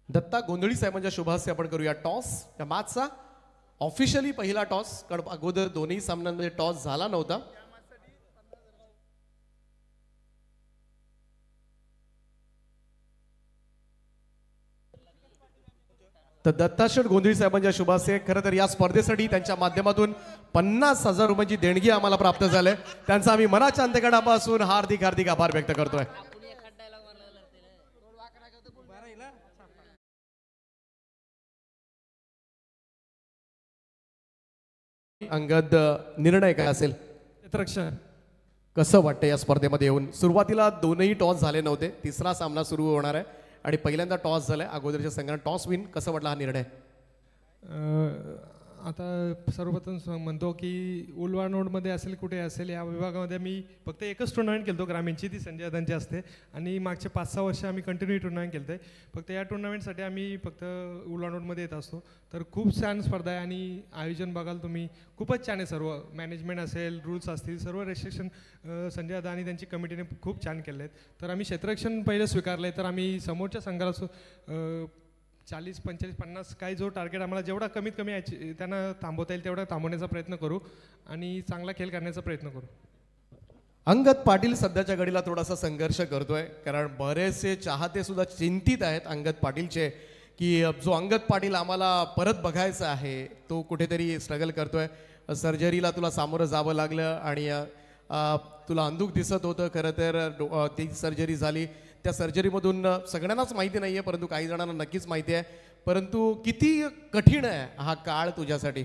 दत्ता गोंधळी साहेबांच्या शुभास्ते आपण करूया. टॉस या मॅचचा ऑफिशियली पहिला टॉस, कारण अगोदर दोन्ही सामन्यांमध्ये टॉस झाला नव्हता. तर दत्ताशेठ गोंधळी साहेबांच्या शुभास्ते खरं तर या स्पर्धेसाठी त्यांच्या माध्यमातून 50,000 रुपयांची देणगी आम्हाला प्राप्त झाली. त्यांचा आम्ही मनाच्या अंतकडापासून हार्दिक हार्दिक आभार व्यक्त करतोय. अंगद निर्णय काय असेल? क्षेत्ररक्षण कसं वाटतं या स्पर्धेमध्ये येऊन? सुरुवातीला दोनही टॉस झाले नव्हते, तिसरा सामना सुरू होणार आहे आणि पहिल्यांदा टॉस झालाय. अगोदरच्या संघाने टॉस विन. कसं वाटला हा निर्णय? आता सर्वप्रथम म्हणतो की उलवानोडमध्ये असेल कुठे असेल या विभागामध्ये मी फक्त एकच टुर्नामेंट खेळतो ग्रामीणची, ती संजय दादांची असते आणि मागचे 5-6 वर्ष आम्ही कंटिन्यू टुर्नामेंट खेळतो आहे. फक्त या टुर्नामेंटसाठी आम्ही फक्त उलवानोडमध्ये येत असतो. तर खूप छान स्पर्धा आहे आणि आयोजन बघाल तुम्ही खूपच छान आहे. सर्व मॅनेजमेंट असेल, रूल्स असतील, सर्व रेस्ट्रिक्शन संजय दादा आणि त्यांची कमिटीने खूप छान केले आहेत. तर आम्ही क्षेत्ररक्षण पहिले स्वीकारलं आहे. तर आम्ही समोरच्या संघाला 40, 45, 50 काही जो टार्गेट आम्हाला जेवढा कमीत कमी त्यांना थांबवता येईल तेवढा थांबवण्याचा प्रयत्न करू आणि चांगला खेळ करण्याचा प्रयत्न करू. अंगद पाटील सध्याच्या घडीला थोडासा संघर्ष करतोय, कारण बरेचसे चाहते सुद्धा चिंतित आहेत अंगद पाटीलचे की जो अंगद पाटील आम्हाला परत बघायचा आहे तो कुठेतरी स्ट्रगल करतोय. सर्जरीला तुला सामोरं जावं लागलं आणि तुला अंधुक दिसत होतं. खरं तर ती सर्जरी झाली. त्या सर्जरीमधून सगळ्यांनाच माहिती नाही आहे, परंतु काही जणांना नक्कीच माहिती आहे. परंतु किती कठीण आहे हा काळ तुझ्यासाठी?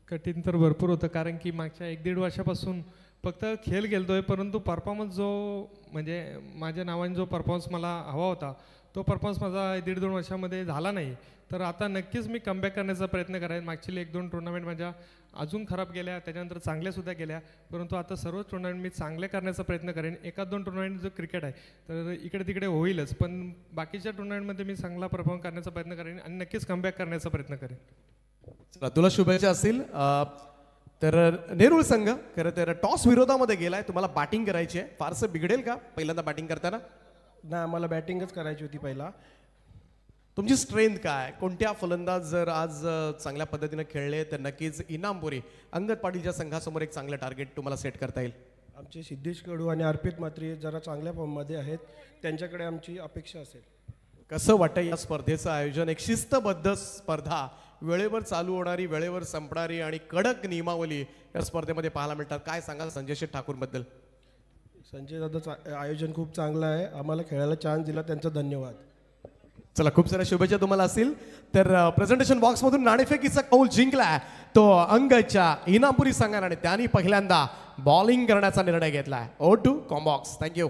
कठीण तर भरपूर होतं, कारण की मागच्या 1-1.5 वर्षापासून फक्त खेळ खेळतोय, परंतु परफॉर्मन्स जो म्हणजे माझ्या नावाने जो परफॉर्मन्स मला हवा होता तो परफॉर्मन्स माझा 1-1.5-2 वर्षामध्ये झाला नाही. तर आता नक्कीच मी कमबॅक करण्याचा प्रयत्न करेन. मागची 1-2 टुर्नामेंट माझ्या अजून खराब गेल्या, त्याच्यानंतर चांगल्यासुद्धा गेल्या, परंतु आता सर्व टुर्नामेंट मी चांगले करण्याचा प्रयत्न करेन. 1-2 टुर्नामेंट जो क्रिकेट आहे तर इकडे तिकडे होईलच, पण बाकीच्या टुर्नामेंटमध्ये मी चांगला परफॉर्म करण्याचा प्रयत्न करेन आणि नक्कीच कमबॅक करण्याचा प्रयत्न करेन. चला तुला शुभेच्छा असतील. तर नेरुळ संघ खरं तर टॉस विरोधामध्ये गेलाय, तुम्हाला बॅटिंग करायची आहे. फारसं बिघडेल का पहिल्यांदा बॅटिंग करताना? नाही, आम्हाला बॅटिंगच करायची होती पहिला. तुमची स्ट्रेंथ काय? कोणत्या फलंदाज जर आज चांगल्या पद्धतीने खेळले तर नक्कीच इनामपुरी अंगद पाटीलच्या संघासमोर एक चांगलं टार्गेट तुम्हाला सेट करता येईल. आमचे सिद्धेश कडू आणि अर्पित म्हात्रे जरा चांगल्या फॉर्ममध्ये आहेत, त्यांच्याकडे आमची अपेक्षा असेल. कसं वाटतं या स्पर्धेचं आयोजन? एक शिस्तबद्ध स्पर्धा, वेळेवर चालू होणारी, वेळेवर संपणारी आणि कडक नियमावली या स्पर्धेमध्ये पाहायला मिळतात. काय सांगाल संजय शेठ ठाकूर बद्दल? संजय दादाचं आयोजन खूप चांगलं आहे. आम्हाला खेळायला चान्स दिला त्यांचा धन्यवाद. चला खूप साऱ्या शुभेच्छा तुम्हाला असतील. तर प्रेझेंटेशन बॉक्स मधून नाणेफेकीचा कौल जिंकलाय तो अंगच्या इनामपुरी संघाने आणि त्यांनी पहिल्यांदा बॉलिंग करण्याचा निर्णय घेतलाय. ओ टू कॉम्बॉक्स. थँक्यू.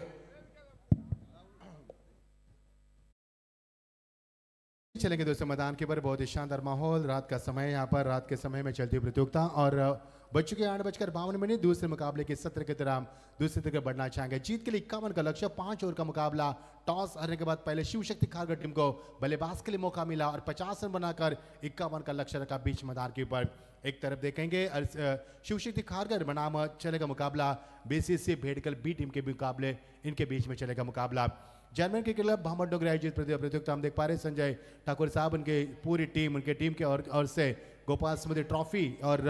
चलेंगे दोस्तों मैदान के ऊपर बहुत ही शानदार माहौल. रात का समय यहाँ पर रात के समय में चलती प्रतियोगिता और बच्चों के 8:52 दूसरे मुकाबले के सत्र की तरह दूसरी तरफ बढ़ना चाहेंगे. जीत के लिए 51 का लक्ष्य. 5 ओवर का मुकाबला. टॉस हारने के बाद पहले शिव शक्ति खारगर टीम को बल्लेबाज के लिए मौका मिला और 50 रन बनाकर 51 का लक्ष्य रखा बीच मैदान के ऊपर. एक तरफ देखेंगे शिव शक्ति खारगर बनाम चलेगा मुकाबला बीसीसी भेड़कल बी टीम के मुकाबले. इनके बीच में चलेगा मुकाबला. जर्मन के क्लब भामडोंगरी आयोजित प्रतियोगिता हम देख पा रहे हैं. संजय ठाकुर साहब उनके पूरी टीम उनके टीम के और से गोपाल स्मृति ट्रॉफी और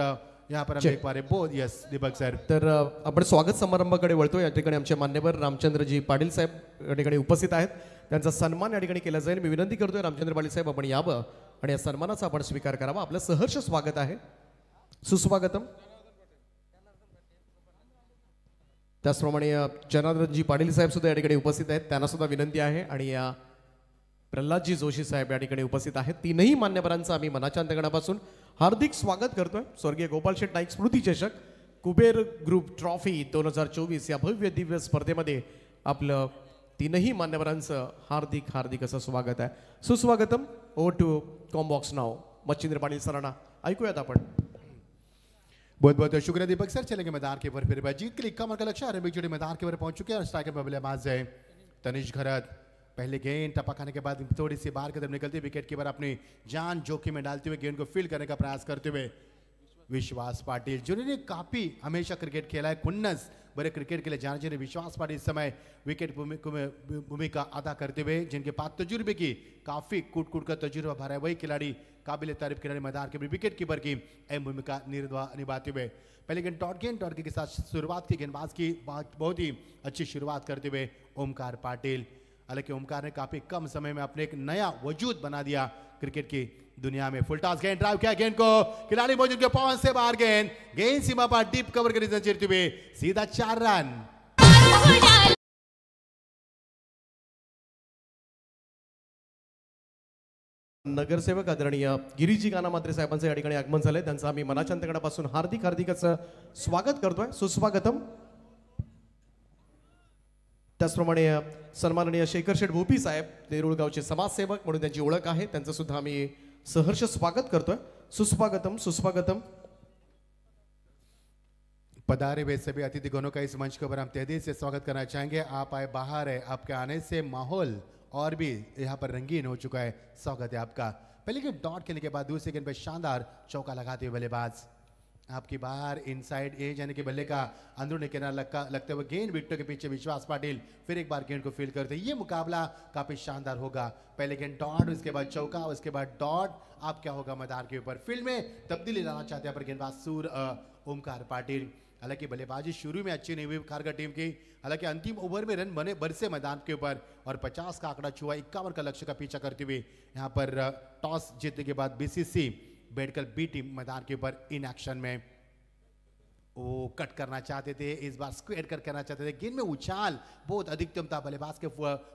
यहाँ पर हम देख पा रहे हैं बहुत. यस दीपक सर. तर आपण स्वागत समारंभाकडे वळतो. या ठिकाणी आमचे मान्यवर रामचंद्रजी पाटील साहेब या ठिकाणी उपस्थित आहेत. त्यांचा सन्मान या ठिकाणी केला जाईल. मी विनंती करतोय रामचंद्र पाटील साहेब आपण यावं आणि या सन्मानाचा आपण स्वीकार करावा. आपलं सहर्ष स्वागत आहे. सुस्वागतम. त्याचप्रमाणे जनार्दनजी पाटील साहेब सुद्धा या ठिकाणी उपस्थित आहेत. त्यांना सुद्धा विनंती आहे आणि या प्रल्हादजी जोशी साहेब या ठिकाणी उपस्थित आहेत. तीनही मान्यवरांचं आम्ही मनाच्या अंतकणापासून हार्दिक स्वागत करतोय. स्वर्गीय गोपाल शेठ नाईक स्मृती चषक कुबेर ग्रुप ट्रॉफी 2024 या भव्य दिव्य स्पर्धेमध्ये आपलं तीनही मान्यवरांचं हार्दिक हार्दिक असं स्वागत आहे. सुस्वागतम. ओ टू कॉम्बॉक्स नाव. मच्छिंद्र पाटील सरांना ऐकूयात आपण. बहुत बहुत शुक्रिया दीपक सर. चलेंगे मैदान के ऊपर फिर जीत के लिए 51 का लक्ष्य. आरंभिक जोड़ी मैदान के ऊपर पहुंच चुके हैं और स्ट्राइकर में बल्लेबाज है तनिष घरत. पहले गेंद टपा खाने के बाद थोड़ी सी बाहर की तरफ निकलती विकेट कीपर अपनी जान जोखिम में डालते हुए गेंद को फील्ड करने का प्रयास करते हुए विश्वास पाटिल जिन्होंने काफी हमेशा क्रिकेट खेला है. खुन्नस बड़े क्रिकेट के लिए जाने जाने विश्वास पाटिल इस समय विकेट भूमिका अदा करते हुए जिनके पास तजुर्बे की काफी कूट कूट का तजुर्बा भरा है वही खिलाड़ी काबिल तारीफ खिलाड़ी मैदान के विकेट कीपर की अहम भूमिका निभाते हुए पहले गेंद टॉटके के साथ शुरुआत की. गेंदबाज की बहुत ही अच्छी शुरुआत करते हुए ओमकार पाटिल. हालांकि ओमकार ने काफी कम समय में अपने एक नया वजूद बना दिया क्रिकेट की दुनिया में. फुल टॉस गेंद ड्राइव किया गेंद को खिलाड़ी मौजूद के पवन से बाहर गेंद सीमा पर डीप कवर के रीजन चीरते हुए सीधा 4 रन. नगरसेवक आदरणीय गिरीजी काना मात्रे साहेबांचं या ठिकाणी आगमन झालंय. त्यांचं आम्ही मनाच्या अंतकणापासून हार्दिक हार्दिक असं स्वागत करतोय. सुस्वागतम. त्याचप्रमाणे सन्माननीय शेखर शेठ भोपी साहेब देरुळगावचे समाजसेवक म्हणून त्यांची ओळख आहे. त्यांचं सुद्धा आम्ही सहर्ष स्वागत करतोय. सुस्वागतम. सुस्वागतम. पधारे हुए सभी अतिथिगणों का इस मंच के ऊपर हम तहे दिल से स्वागत करना चाहेंगे. आप आए बाहर है. आपके आने से माहौल और भी यहाँ पर रंगीन हो चुका है. स्वागत है आपका. पहले गेंद डॉट खेलने के बाद दूसरे गेंद पर शानदार चौका लगाते हुए बल्लेबाज आपकी बाहर इनसाइड एज यानी कि बल्ले का अंदरूनी किनारा लगते हुए गेंद विकेटों के पीछे विश्वास पाटिल फिर एक बार गेंद को फील्ड करते. ये मुकाबला काफी शानदार होगा. पहले गेंद डॉट उसके बाद चौका उसके बाद डॉट. आप क्या होगा मैदान के ऊपर फील्ड में तब्दीली लाना चाहते हैं पर गेंदबाज ओमकार पाटिल. हालांकि बल्लेबाजी शुरू में अच्छी नहीं हुई खारगर टीम की. हालांकि अंतिम ओवर में रन बने बरसे मैदान के ऊपर और 50 का आंकड़ा छुआ. 51 का लक्ष्य का पीछा करते हुए यहाँ पर टॉस जीतने के बाद बीसीसी बेडकल बी टीम मैदान के ऊपर इन एक्शन में वो कट करना चाहते थे. इस बार स्क्वेयर कट करना चाहते थे. गेंद में उछाल बहुत अधिकतम था. बल्लेबाज के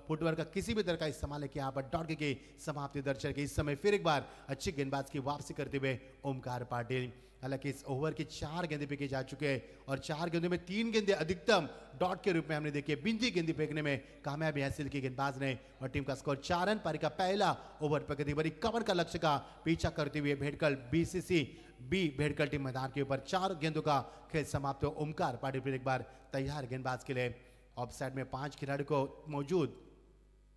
फुटवर्क का किसी भी तरह का इस्तेमाल किया. यहाँ पर डॉट की समाप्ति दर्ज की. इस समय फिर एक बार अच्छी गेंदबाज की वापसी करते हुए ओमकार पाटिल. हालांकि इस ओवर की 4 गेंदें फेंकी जा चुके हैं और 4 गेंदों में 3 गेंदें अधिकतम डॉट के रूप में हमने देखी. बिंदी गेंदी फेंकने में कामयाबी हासिल की गेंदबाज ने और टीम का स्कोर 4 रन. पारी का पहला ओवर प्रगति भरी 51 का लक्ष्य का पीछा करते हुए भेड़कल बीसीसी बी भेड़कल टीम मैदान के ऊपर 4 गेंदों का खेल समाप्त हो. ओमकार पाटिल फिर एक बार तैयार गेंदबाज के लिए. ऑफ साइड में 5 खिलाड़ी को मौजूद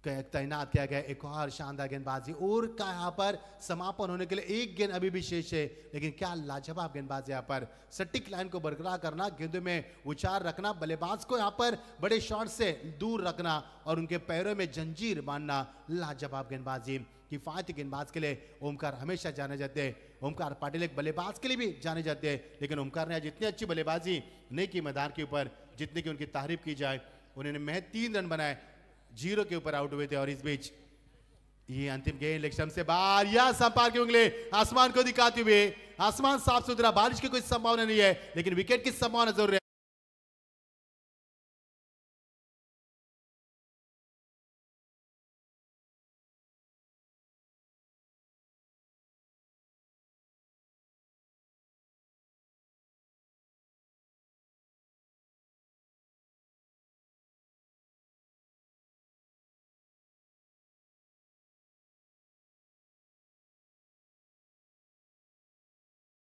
तैनात किया गया. एक और शानदार गेंदबाजी और का यहाँ पर समापन होने के लिए एक गेंद अभी भी शेष है. लेकिन क्या लाजवाब गेंदबाज यहाँ पर सटीक लाइन को बरकरार करना, गेंदों में उछाल रखना, बल्लेबाज को यहाँ पर बड़े शॉट से दूर रखना और उनके पैरों में जंजीर बांधना. लाजवाब गेंदबाजी. किफायती गेंदबाज के लिए ओमकार हमेशा जाने जाते हैं. ओमकार पाटिल एक बल्लेबाज के लिए भी जाने जाते हैं. लेकिन ओमकार ने आज इतनी अच्छी बल्लेबाजी नहीं की मैदान के ऊपर जितनी की उनकी तारीफ की जाए. उन्होंने महज 3 रन बनाए, 0 के ऊपर आउट हुए थे. और इस बीच ये अंतिम गेंद लेग से बाहर या संपार की उंगली आसमान को दिखाते हुए. आसमान साफ सुथरा, बारिश की कोई संभावना नहीं है लेकिन विकेट की संभावना जरूर है.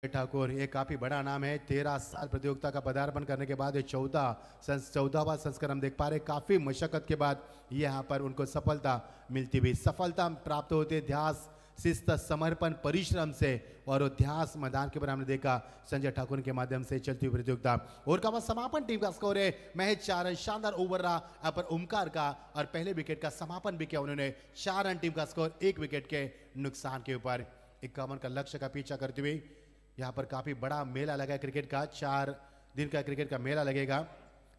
ठाकुर ये काफी बड़ा नाम है। 13 साल प्रतियोगिता का पदार्पण करने के बाद ये 14वां संस्करण हम देख पा रहे हैं। काफी मशक्कत के बाद यहाँ पर उनको सफलता मिलती हुई, सफलता प्राप्त होती है ध्यास, शिस्त, समर्पण, परिश्रम से और ध्यास मैदान के ऊपर हमने देखा संजय ठाकुर के माध्यम से चलती हुई प्रतियोगिता। और का समापन टीम का स्कोर है महज 4 रन। शानदार ओवर रहा यहाँ पर ओमकार का और पहले विकेट का समापन भी किया उन्होंने। 4 रन टीम का स्कोर 1 विकेट के नुकसान के ऊपर। 51 का लक्ष्य का पीछा करते हुए यहाँ पर काफी बड़ा मेला लगा है क्रिकेट का। 4 दिन का क्रिकेट का मेला लगेगा।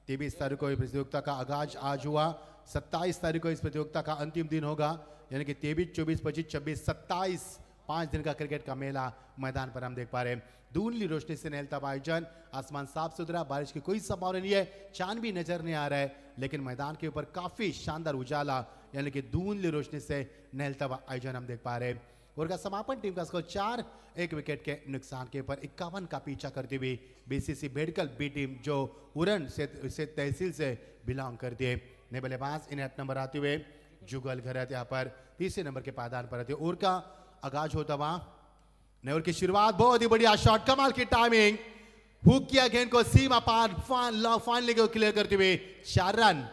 23 तारीख को इस प्रतियोगिता का आगाज आज हुआ। 27 तारीख को इस प्रतियोगिता का अंतिम दिन होगा, यानी कि 23, 24, 25, 26, 27 5 दिन का क्रिकेट का मेला मैदान पर हम देख पा रहे हैं। धुंधली रोशनी से नहलता हुआ आयोजन, आसमान साफ सुथरा, बारिश की कोई संभावना नहीं है, चांद भी नजर नहीं आ रहा है, लेकिन मैदान के ऊपर काफी शानदार उजाला यानी कि धुंधली रोशनी से नहलता हुआ आयोजन हम देख पा रहे हैं। और का समापन टीम का स्कोर 4, 1 विकेट के नुकसान के ऊपर। 51 का पीछा करती हुई बीसीसी बेडकल बी टीम जो उरण से तहसील से बिलोंग करती है। नए बल्लेबाज इन नंबर आते हुए जुगल घरत यहाँ पर तीसरे नंबर के पायदान पर आते। ओवर का आगाज होता हुआ नए ओवर की शुरुआत, बहुत ही बढ़िया शॉट, कमाल की टाइमिंग, हुक किया गेंद को सीमा पार, फाइनली को क्लियर करते हुए 4 रन।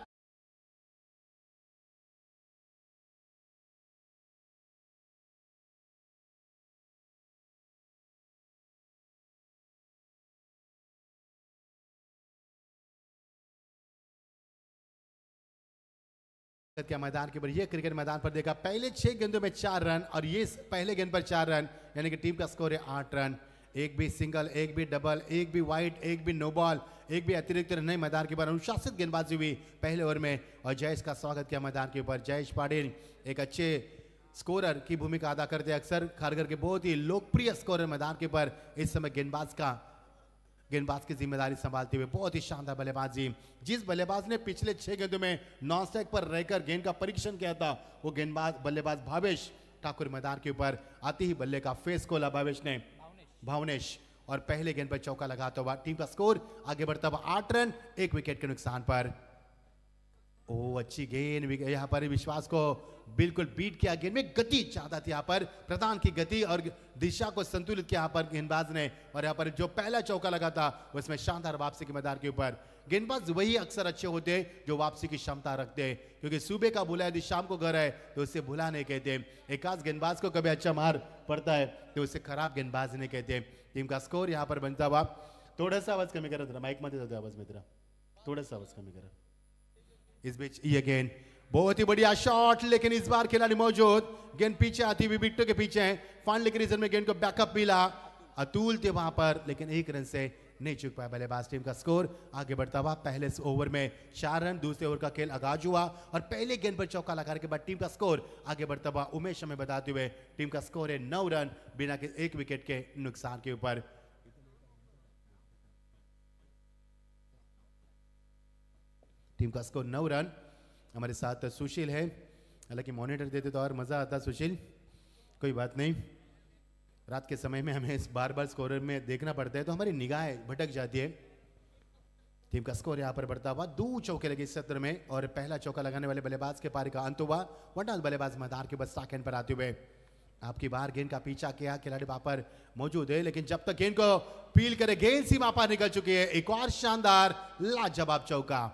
क्या मैदान के ऊपर ये क्रिकेट मैदान पर देखा पहले 6 गेंदों में 4 रन और ये पहले गेंद पर 4 रन, यानी कि टीम का स्कोर है 8 रन। एक भी सिंगल, एक भी डबल, एक भी वाइड, एक भी नो बॉल, एक भी अतिरिक्त रन नहीं। मैदान के ऊपर अनुशासित गेंदबाजी हुई पहले ओवर में और जयेश का स्वागत किया मैदान के ऊपर। जयेश पाटिल एक अच्छे स्कोरर की भूमिका अदा करते हैं अक्सर, खारघर के बहुत ही लोकप्रिय स्कोरर मैदान के ऊपर इस समय गेंदबाज की जिम्मेदारी संभालते हुए। बहुत ही शानदार बल्लेबाजी। जिस बल्लेबाज ने पिछले 6 गेंदों में नॉन स्ट्राइक पर रहकर गेंद का परीक्षण किया था वो बल्लेबाज भावेश ठाकुर मैदान के ऊपर आते ही बल्ले का फेस खोला भावनेश और पहले गेंद पर चौका लगाता हुआ। टीम का स्कोर आगे बढ़ता हुआ 8 रन 1 विकेट के नुकसान पर। ओ अच्छी गेंद, यहाँ पर विश्वास को बिल्कुल बीट किया। गेंद में गति ज्यादा थी यहाँ पर, प्रदान की गति और दिशा को संतुलित किया यहाँ पर गेंदबाज ने। और यहाँ पर जो पहला चौका लगा था उसमें शानदार वापसी के मैदान के ऊपर। गेंदबाज वही अक्सर अच्छे होते हैं जो वापसी की क्षमता रखते हैं, क्योंकि सुबह का भूला यदि शाम को घर है तो उससे भूला नहीं कहते। एकाध गेंदबाज को कभी अच्छा मार पड़ता है तो उससे खराब गेंदबाज नहीं कहते। टीम का स्कोर यहाँ पर बनता हुआ, थोड़ा सा आवाज कमी करा, माइक मध्ये जातो आवाज मित्र, थोड़ा सा आवाज कमी करा। इस बीच ये गेंद, बहुत ही बढ़िया शॉट, लेकिन इस बार खिलाड़ी मौजूद, गेंद पीछे आती हुई विकेटों के पीछे है। फाइनल के रीजन में गेंद को बैकअप मिला, अतुल थे वहां पर, लेकिन 1 रन से नहीं चूक पाया बल्लेबाज। टीम का स्कोर आगे बढ़ता हुआ पहले ओवर में 4 रन, दूसरे ओवर का खेल आगाज हुआ और पहले गेंद पर चौका लगाने के बाद टीम का स्कोर आगे बढ़ता हुआ। उमेश हमें बताते हुए टीम का स्कोर है 9 रन बिना के 1 विकेट के नुकसान के ऊपर। टीम का स्कोर 9 रन। हमारे साथ सुशील है, हालांकि मॉनिटर देते तो और मजा आता। सुशील, कोई बात नहीं, रात के समय में हमें इस बार स्कोरर में देखना पड़ता है तो हमारी निगाहें भटक जाती है। टीम का स्कोर यहां पर बढ़ता हुआ, 2 चौके लगे इस सत्र में और पहला चौका लगाने वाले बल्लेबाज के पारी का अंत हुआ। वनडाल बल्लेबाज मैदान के बस सेकंड पर आते हुए आपकी बार गेंद का पीछा किया, खिलाड़ी वहां पर मौजूद है, लेकिन जब तक गेंद को पील करे गेंद सीमा पार निकल चुकी है। एक और शानदार लाजवाब चौका।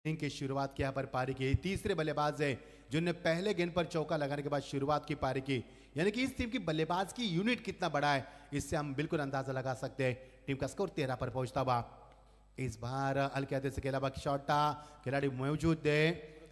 की शुरुआत की यहाँ पर पारी की, तीसरे बल्लेबाज है जिन्होंने पहले गेंद पर चौका लगाने के बाद शुरुआत की पारी की, यानी कि इस टीम की बल्लेबाज की यूनिट कितना बड़ा है इससे हम बिल्कुल अंदाजा लगा सकते हैं। टीम का स्कोर 13 पर पहुंचता हुआ। इस बार अलकायदे से खेला शॉट था, खिलाड़ी मौजूद है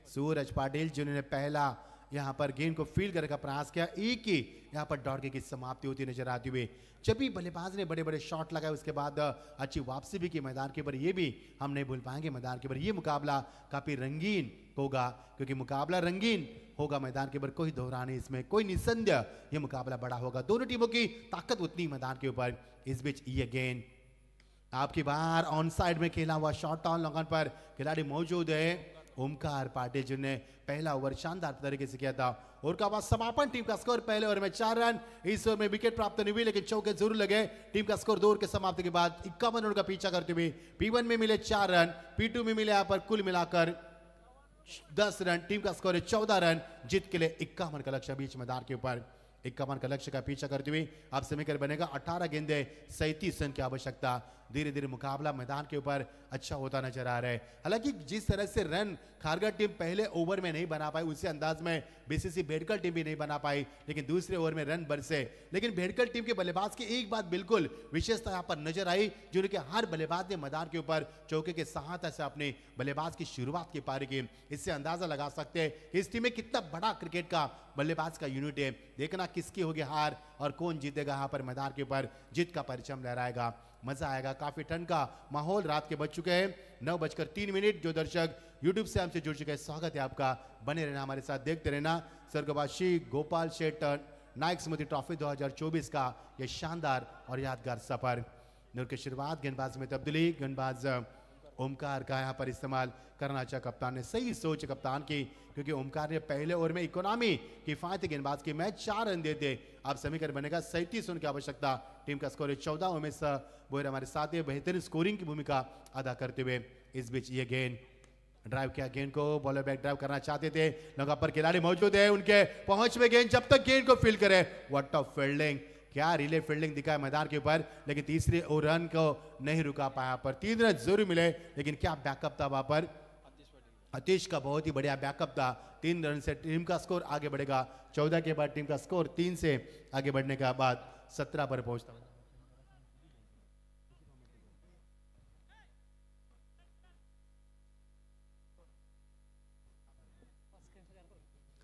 सूरज पाटिल जिन्होंने पहला यहाँ पर गेंद को फील्ड करने का प्रयास किया। एक ही यहाँ पर दौड़ की समाप्ति होती नजर आती हुई। जब भी बल्लेबाज ने बड़े बड़े शॉट लगाए उसके बाद अच्छी वापसी भी की मैदान के ऊपर, ये भी हम नहीं भूल पाएंगे। मैदान के ऊपर ये मुकाबला काफी रंगीन होगा, क्योंकि मुकाबला रंगीन होगा मैदान के ऊपर, कोई दोहरा नहीं इसमें, कोई निसंदेह ये मुकाबला बड़ा होगा। दोनों टीमों की ताकत उतनी मैदान के ऊपर। इस बीच ये गेंद आपकी बार ऑन साइड में खेला हुआ शॉट ऑन लगन पर खिलाड़ी मौजूद है ओमकार पाटिल जिन्होंने पहला ओवर शानदार तरीके से किया था। और का बाद समापन, टीम का स्कोर पहले ओवर में 4 रन। इस ओवर में विकेट प्राप्त नहीं हुई लेकिन चौके जरूर लगे। टीम का स्कोर 2 ओवर के समाप्ति के बाद 51 रन का पीछा करते हुए P1 में मिले 4 रन, P2 में मिले यहाँ पर कुल मिलाकर 10 रन। टीम का स्कोर है 14 रन। जीत के लिए 51 का लक्ष्य बीच मैदान के ऊपर 51 का लक्ष्य का पीछा करते हुए अब समीकरण बनेगा 18 गेंदे 37 रन की आवश्यकता। धीरे धीरे मुकाबला मैदान के ऊपर अच्छा होता नजर आ रहा है। हालांकि जिस तरह से रन खारगर टीम पहले ओवर में नहीं बना पाई, उसी अंदाज में बीसीसी बेडकर टीम भी नहीं बना पाई, लेकिन दूसरे ओवर में रन बरसे। लेकिन बेडकर टीम के बल्लेबाज की एक बात बिल्कुल विशेषता यहाँ पर नजर आई, जिनके हर बल्लेबाज ने मैदान के ऊपर चौके के सहायता से अपने बल्लेबाज की शुरुआत की पारी की। इससे अंदाजा लगा सकते हैं कि इस टीम में कितना बड़ा क्रिकेट का बल्लेबाज का यूनिट है। देखना किसकी होगी हार और कौन जीतेगा यहाँ पर मैदान के ऊपर जीत का परचम लहराएगा। मजा आएगा। काफी ठंड का माहौल रात के बज चुके हैं 9:03। जो दर्शक यूट्यूब से हमसे जुड़ चुके हैं, स्वागत है आपका। बने रहना हमारे साथ, देखते रहना स्वर्गवासी गोपाल शेठ नायक स्मृति ट्रॉफी 2024 का यह शानदार और यादगार सफर। नूर की शुरुआत, गेंदबाज में तब्दीली, गेंदबाज ओमकार का यहाँ पर इस्तेमाल करना चाहा कप्तान ने। सही सोच कप्तान की, क्योंकि ओमकार ने पहले ओवर में इकोनॉमी किफायती गेंदबाज की मैच 4 रन देते। अब समीकरण बनेगा 37 रन की आवश्यकता। टीम का स्कोर है 14। उमेश बोयर हमारे साथ है, बेहतरीन स्कोरिंग की भूमिका अदा करते हुए। इस बीच ये गेंद ड्राइव किया, गेंद को बॉलर बैक ड्राइव करना चाहते थे, लगा पर खिलाड़ी मौजूद है उनके पहुंच में गेंद, जब तक गेंद को फील्ड करे। व्हाट अ फील्डिंग, क्या रिले फील्डिंग दिखा है मैदान के ऊपर। लेकिन तीसरे रन को नहीं रुका पाया। पर 3 रन जरूर मिले, लेकिन क्या बैकअप था वहां पर आतिश का, बहुत ही बढ़िया बैकअप था। 3 रन से टीम का स्कोर आगे बढ़ेगा। 14 के बाद टीम का स्कोर 3 से आगे बढ़ने के बाद 17 पर पहुंचता है।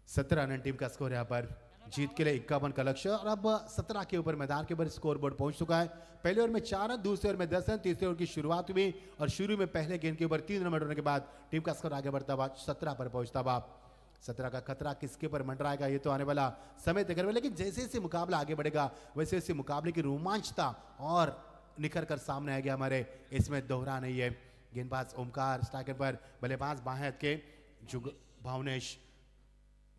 17 रन टीम का स्कोर यहाँ पर। जीत के लिए 51 का लक्ष्य और अब 17 के ऊपर मैदान के ऊपर स्कोर बोर्ड पहुंच चुका है। पहले ओवर में 4 रन, दूसरे ओवर में 10 रन, तीसरे ओवर की शुरुआत हुई और शुरू में पहले गेंद के ऊपर 3 रन होने के बाद टीम का स्कोर आगे बढ़ता हुआ 17 पर पहुंचता हुआ। 17 का खतरा किसके ऊपर मंडराएगा ये तो आने वाला समय तय करेगा। लेकिन जैसे जैसे मुकाबला आगे बढ़ेगा वैसे वैसे मुकाबले की रोमांचता और निखर कर सामने आएगी हमारे, इसमें दोहरा नहीं है। गेंदबाज ओमकार, स्ट्राइकर पर बल्लेबाज बाएं हाथ के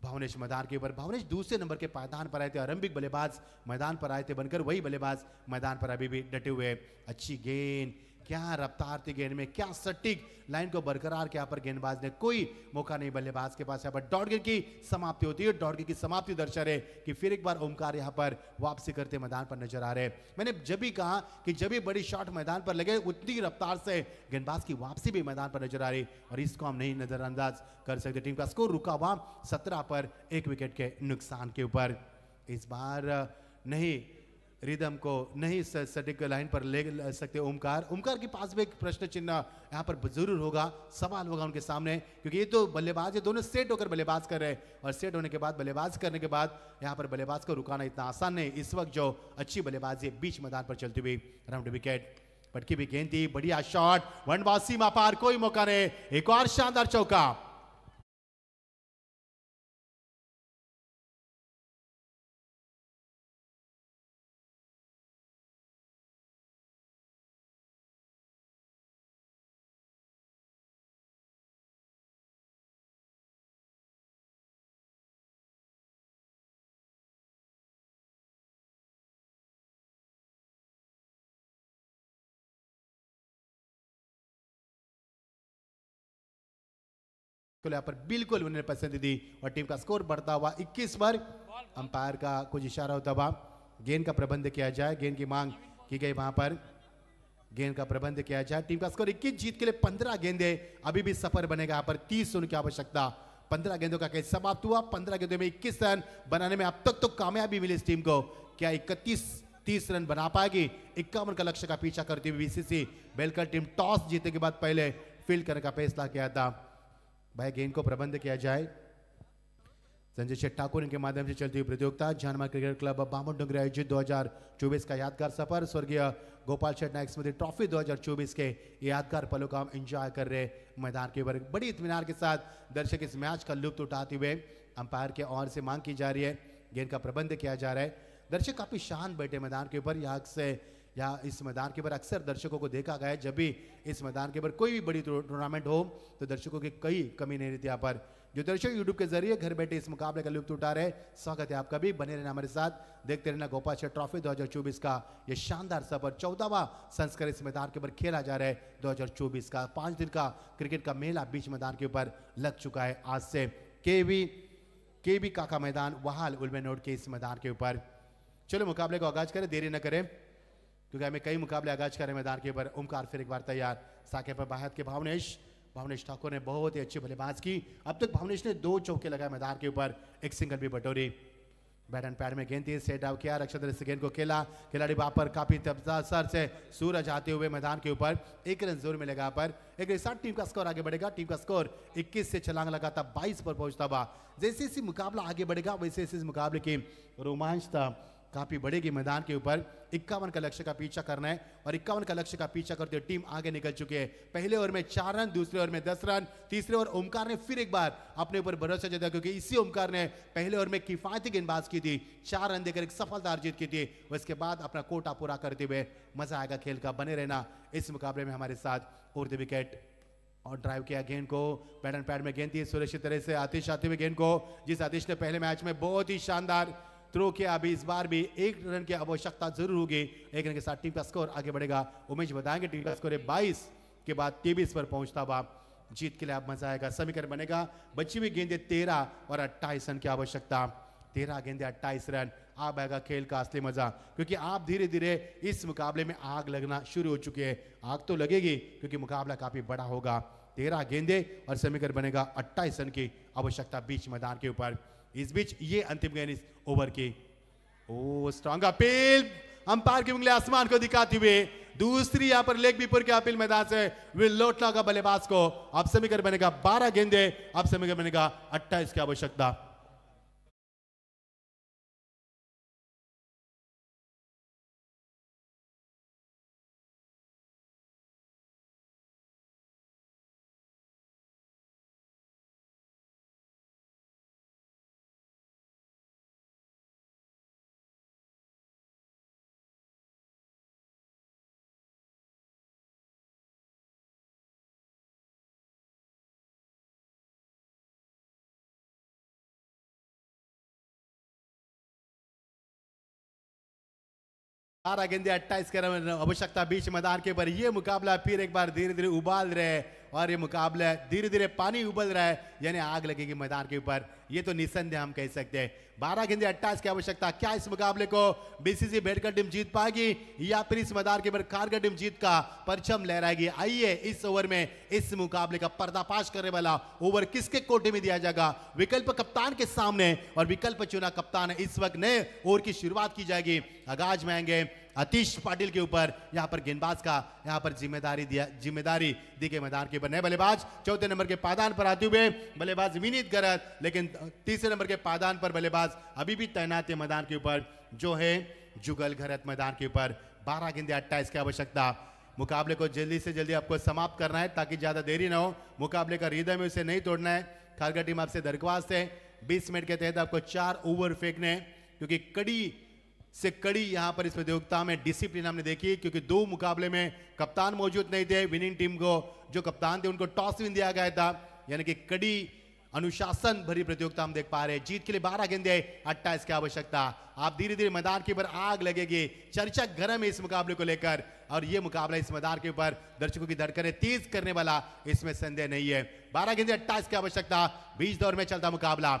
भावनेश मैदान के ऊपर। भावनेश दूसरे नंबर के पायदान पर आए थे, आरंभिक बल्लेबाज मैदान पर आए थे बनकर, वही बल्लेबाज मैदान पर अभी भी डटे हुए। अच्छी गेंद, क्या रफ्तार थी गेंद में, क्या सटीक लाइन को बरकरार किया पर गेंदबाज ने, कोई मौका नहीं बल्लेबाज के पास। यहाँ पर डॉट गेंद की समाप्ति होती है। डॉट गेंद की समाप्ति दर्शा रहे कि फिर एक बार ओमकार यहाँ पर वापसी करते मैदान पर नजर आ रहे। मैंने जब भी कहा कि जब भी बड़ी शॉट मैदान पर लगे उतनी रफ्तार से गेंदबाज की वापसी भी मैदान पर नजर आ रही और इसको हम नहीं नजरअंदाज कर सकते। टीम का स्कोर रुका हुआ 17 पर 1 विकेट के नुकसान के ऊपर। इस बार नहीं रिदम को नहीं सटीक लाइन पर ले सकते ओमकार के पास भी एक प्रश्न चिन्ह यहाँ पर जरूर होगा, सवाल होगा उनके सामने, क्योंकि ये तो बल्लेबाज है, दोनों सेट होकर बल्लेबाज कर रहे हैं और सेट होने के बाद बल्लेबाज करने के बाद यहाँ पर बल्लेबाज को रुकाना इतना आसान नहीं। इस वक्त जो अच्छी बल्लेबाजी बीच मैदान पर चलती हुई राउंड विकेट, पटकी भी गेंद थी, बढ़िया शॉट, वनबाउंस सीमा पार, कोई मौका नहीं, एक और शानदार चौका। यहाँ पर बिल्कुल उन्हें पसंद दी और टीम का स्कोर बढ़ता हुआ 21 पर। अंपायर का कुछ इशारा होता हुआ गेंद का प्रबंध किया जाए, गेंद की मांग की गई, वहां पर गेंद का प्रबंध किया जाए। टीम का स्कोर 21, जीत के लिए 15 गेंदे, अभी भी सफर बनेगा यहाँ पर 30 रन की आवश्यकता। 15 गेंदों का कैसे समाप्त हुआ, 15 गेंदों में 21 रन बनाने में अब तक तो कामयाबी मिली इस टीम को। क्या 31-30 रन बना पाएगी? 51 का लक्ष्य का पीछा करती हुई बीसीसी बेलकर टीम टॉस जीतने के बाद पहले फील्ड करने का फैसला किया था। भाई गेंद को प्रबंध किया जाए। संजय शेठ ठाकुर इनके माध्यम से चलती हुई प्रतियोगिता जानमार्ग क्रिकेट क्लब बामन डोंगरी आयोजित 2024 का यादगार सफर, स्वर्गीय गोपाल शेठ नायक स्मृति ट्रॉफी 2024 के यादगार पलों का हम एंजॉय कर रहे मैदान के ऊपर। बड़ी इत्मीनान के साथ दर्शक इस मैच का लुत्फ उठाते हुए अंपायर के ओर से मांग की जा रही है, गेंद का प्रबंध किया जा रहा है। दर्शक काफी शांत बैठे मैदान के ऊपर, यहाँ से या इस मैदान के ऊपर अक्सर दर्शकों को देखा गया है, जब भी इस मैदान के ऊपर कोई भी बड़ी टूर्नामेंट हो तो दर्शकों की कई कमी नहीं रहती। यहाँ पर जो दर्शक यूट्यूब के जरिए घर बैठे इस मुकाबले का लुत्फ उठा रहे, स्वागत है आपका भी, बने रहना हमारे साथ, देखते रहना गोपाल ट्रॉफी 2024 का ये शानदार सफर 14वां संस्करण इस मैदान के ऊपर खेला जा रहा है। 2024 का 5 दिन का क्रिकेट का मेला बीच मैदान के ऊपर लग चुका है आज से। केवी काका मैदान वहाल उलमेनोड के इस मैदान के ऊपर। चलो मुकाबले को आगाज करें, देरी न करें क्योंकि हमें कई मुकाबले आगाज करें मैदान के ऊपर। ओमकार फिर एक बार तैयार, साके पर बाहर के भावनेश ठाकुर ने बहुत ही अच्छी बल्लेबाज की। अब तक भावनेश ने 2 चौके लगाए मैदान के ऊपर, एक सिंगल भी बटोरी। बैट एंड पैड में गेंद थी, सेट आउट किया, रक्षाधर इस गेंद को खेला, खिलाड़ी वहां पर काफी सर से सूरज आते हुए मैदान के ऊपर 1 रन जोर मिलेगा पर एक साथ टीम का स्कोर आगे बढ़ेगा। टीम का स्कोर 21 से छलांग लगाता 22 पर पहुंचता हुआ। जैसे जैसे मुकाबला आगे बढ़ेगा वैसे इस मुकाबले की रोमांचता काफी बढ़ेगी मैदान के ऊपर। 51 का लक्ष्य का पीछा करना है और 51 का लक्ष्य का पीछा करते हुए टीम आगे निकल चुकी है। पहले ओवर में 4 रन, दूसरे ओवर में 10 रन, तीसरे ओवर ओमकार ने फिर एक बार अपने ऊपर भरोसा जताया क्योंकि इसी ओमकार ने पहले ओवर में किफायती गेंदबाज की थी, 4 रन देकर एक सफलता अर्जित की थी। उसके बाद अपना कोटा पूरा करते हुए मजा आएगा खेल का, बने रहना इस मुकाबले में हमारे साथ। और द विकेट और ड्राइव किया गेंद को, पैड एंड पैड में गेंद थी सुरक्षित तरह से आतिश आते हुए गेंद को, जिस आतिश ने पहले मैच में बहुत ही शानदार थ्रो किया। अभी इस बार भी 1 रन की आवश्यकता जरूर होगी। 1 रन के साथ टीम का स्कोर आगे बढ़ेगा। उमेश बताएंगे टीम का स्कोर है 22 के बाद 23 पर पहुंचता हुआ। जीत के लिए अब मजा आएगा, समीकरण बनेगा। बची हुई गेंदे 13 और 28 रन की आवश्यकता। 13 गेंदे 28 रन, अब आएगा खेल का असली मजा क्योंकि आप धीरे धीरे इस मुकाबले में आग लगना शुरू हो चुकी है। आग तो लगेगी क्योंकि मुकाबला काफी बड़ा होगा। 13 गेंदे और समीकरण बनेगा 28 रन की आवश्यकता बीच मैदान के ऊपर। इस बीच ये अंतिम गेंद इस ओवर की। ओ स्ट्रॉन्ग अपील, अंपायर की उंगली आसमान को दिखाते हुए दूसरी यहां पर लेग बीपर के अपील मैदान से विल लौटना का बल्लेबाज को। अब समीकरण बनेगा 12 गेंदे, अब समीकरण बनेगा 28 की आवश्यकता। गेंदे 28 का आवश्यकता बीच मैदान के ऊपर। ये मुकाबला फिर एक बार धीरे धीरे उबाल रहे हैं और ये मुकाबला धीरे धीरे पानी उबल रहा है, यानी आग लगेगी मैदान के ऊपर, ये तो निसंदेह हम कह सकते हैं। 12 गेंदे 28 की आवश्यकता। क्या इस मुकाबले को बीसीसी बैठकर टीम जीत पाएगी या फिर इस मैदान के ऊपर खारगर टीम जीत का परचम लहराएगी? आइए इस ओवर में इस मुकाबले का पर्दाफाश करने वाला ओवर किसके कोटे में दिया जाएगा? विकल्प कप्तान के सामने और विकल्प चुना कप्तान। इस वक्त नए ओवर की शुरुआत की जाएगी। आगाज में आएंगे आतिश पाटिल के ऊपर। यहां पर गेंदबाज का यहां पर जिम्मेदारी दी गई मैदान के ऊपर। नए बल्लेबाज 4थे नंबर के पायदान पर आते हुए बल्लेबाज विनीत गरत, लेकिन 3रे नंबर के पायदान पर बल्लेबाज अभी भी तैनात है मैदान के ऊपर, जो है जुगल घरत मैदान के ऊपर। 12 गेंदे 28 की आवश्यकता। मुकाबले को जल्दी से जल्दी आपको समाप्त करना है ताकि ज्यादा देरी ना हो। मुकाबले का रिदम है, उसे नहीं तोड़ना है। खारगर टीम आपसे दरख्वास्त है 20 मिनट के तहत आपको 4 ओवर फेंकने, क्योंकि कड़ी से कड़ी यहां पर इस प्रतियोगिता में डिसिप्लिन हमने देखी, क्योंकि 2 मुकाबले में कप्तान मौजूद नहीं थे। विनिंग टीम को जो कप्तान थे उनको टॉस विन दिया गया था, यानी कि कड़ी अनुशासन भरी प्रतियोगिता हम देख पा रहे हैं। जीत के लिए 12 गेंदे 28 की आवश्यकता। आप धीरे धीरे मैदान के ऊपर आग लगेगी, चर्चा गर्म है इस मुकाबले को लेकर, और यह मुकाबला इस मैदान के ऊपर दर्शकों की धड़कनें तेज करने वाला, इसमें संदेह नहीं है। 12 गेंदे 28 की आवश्यकता। 20 दौर में चलता मुकाबला।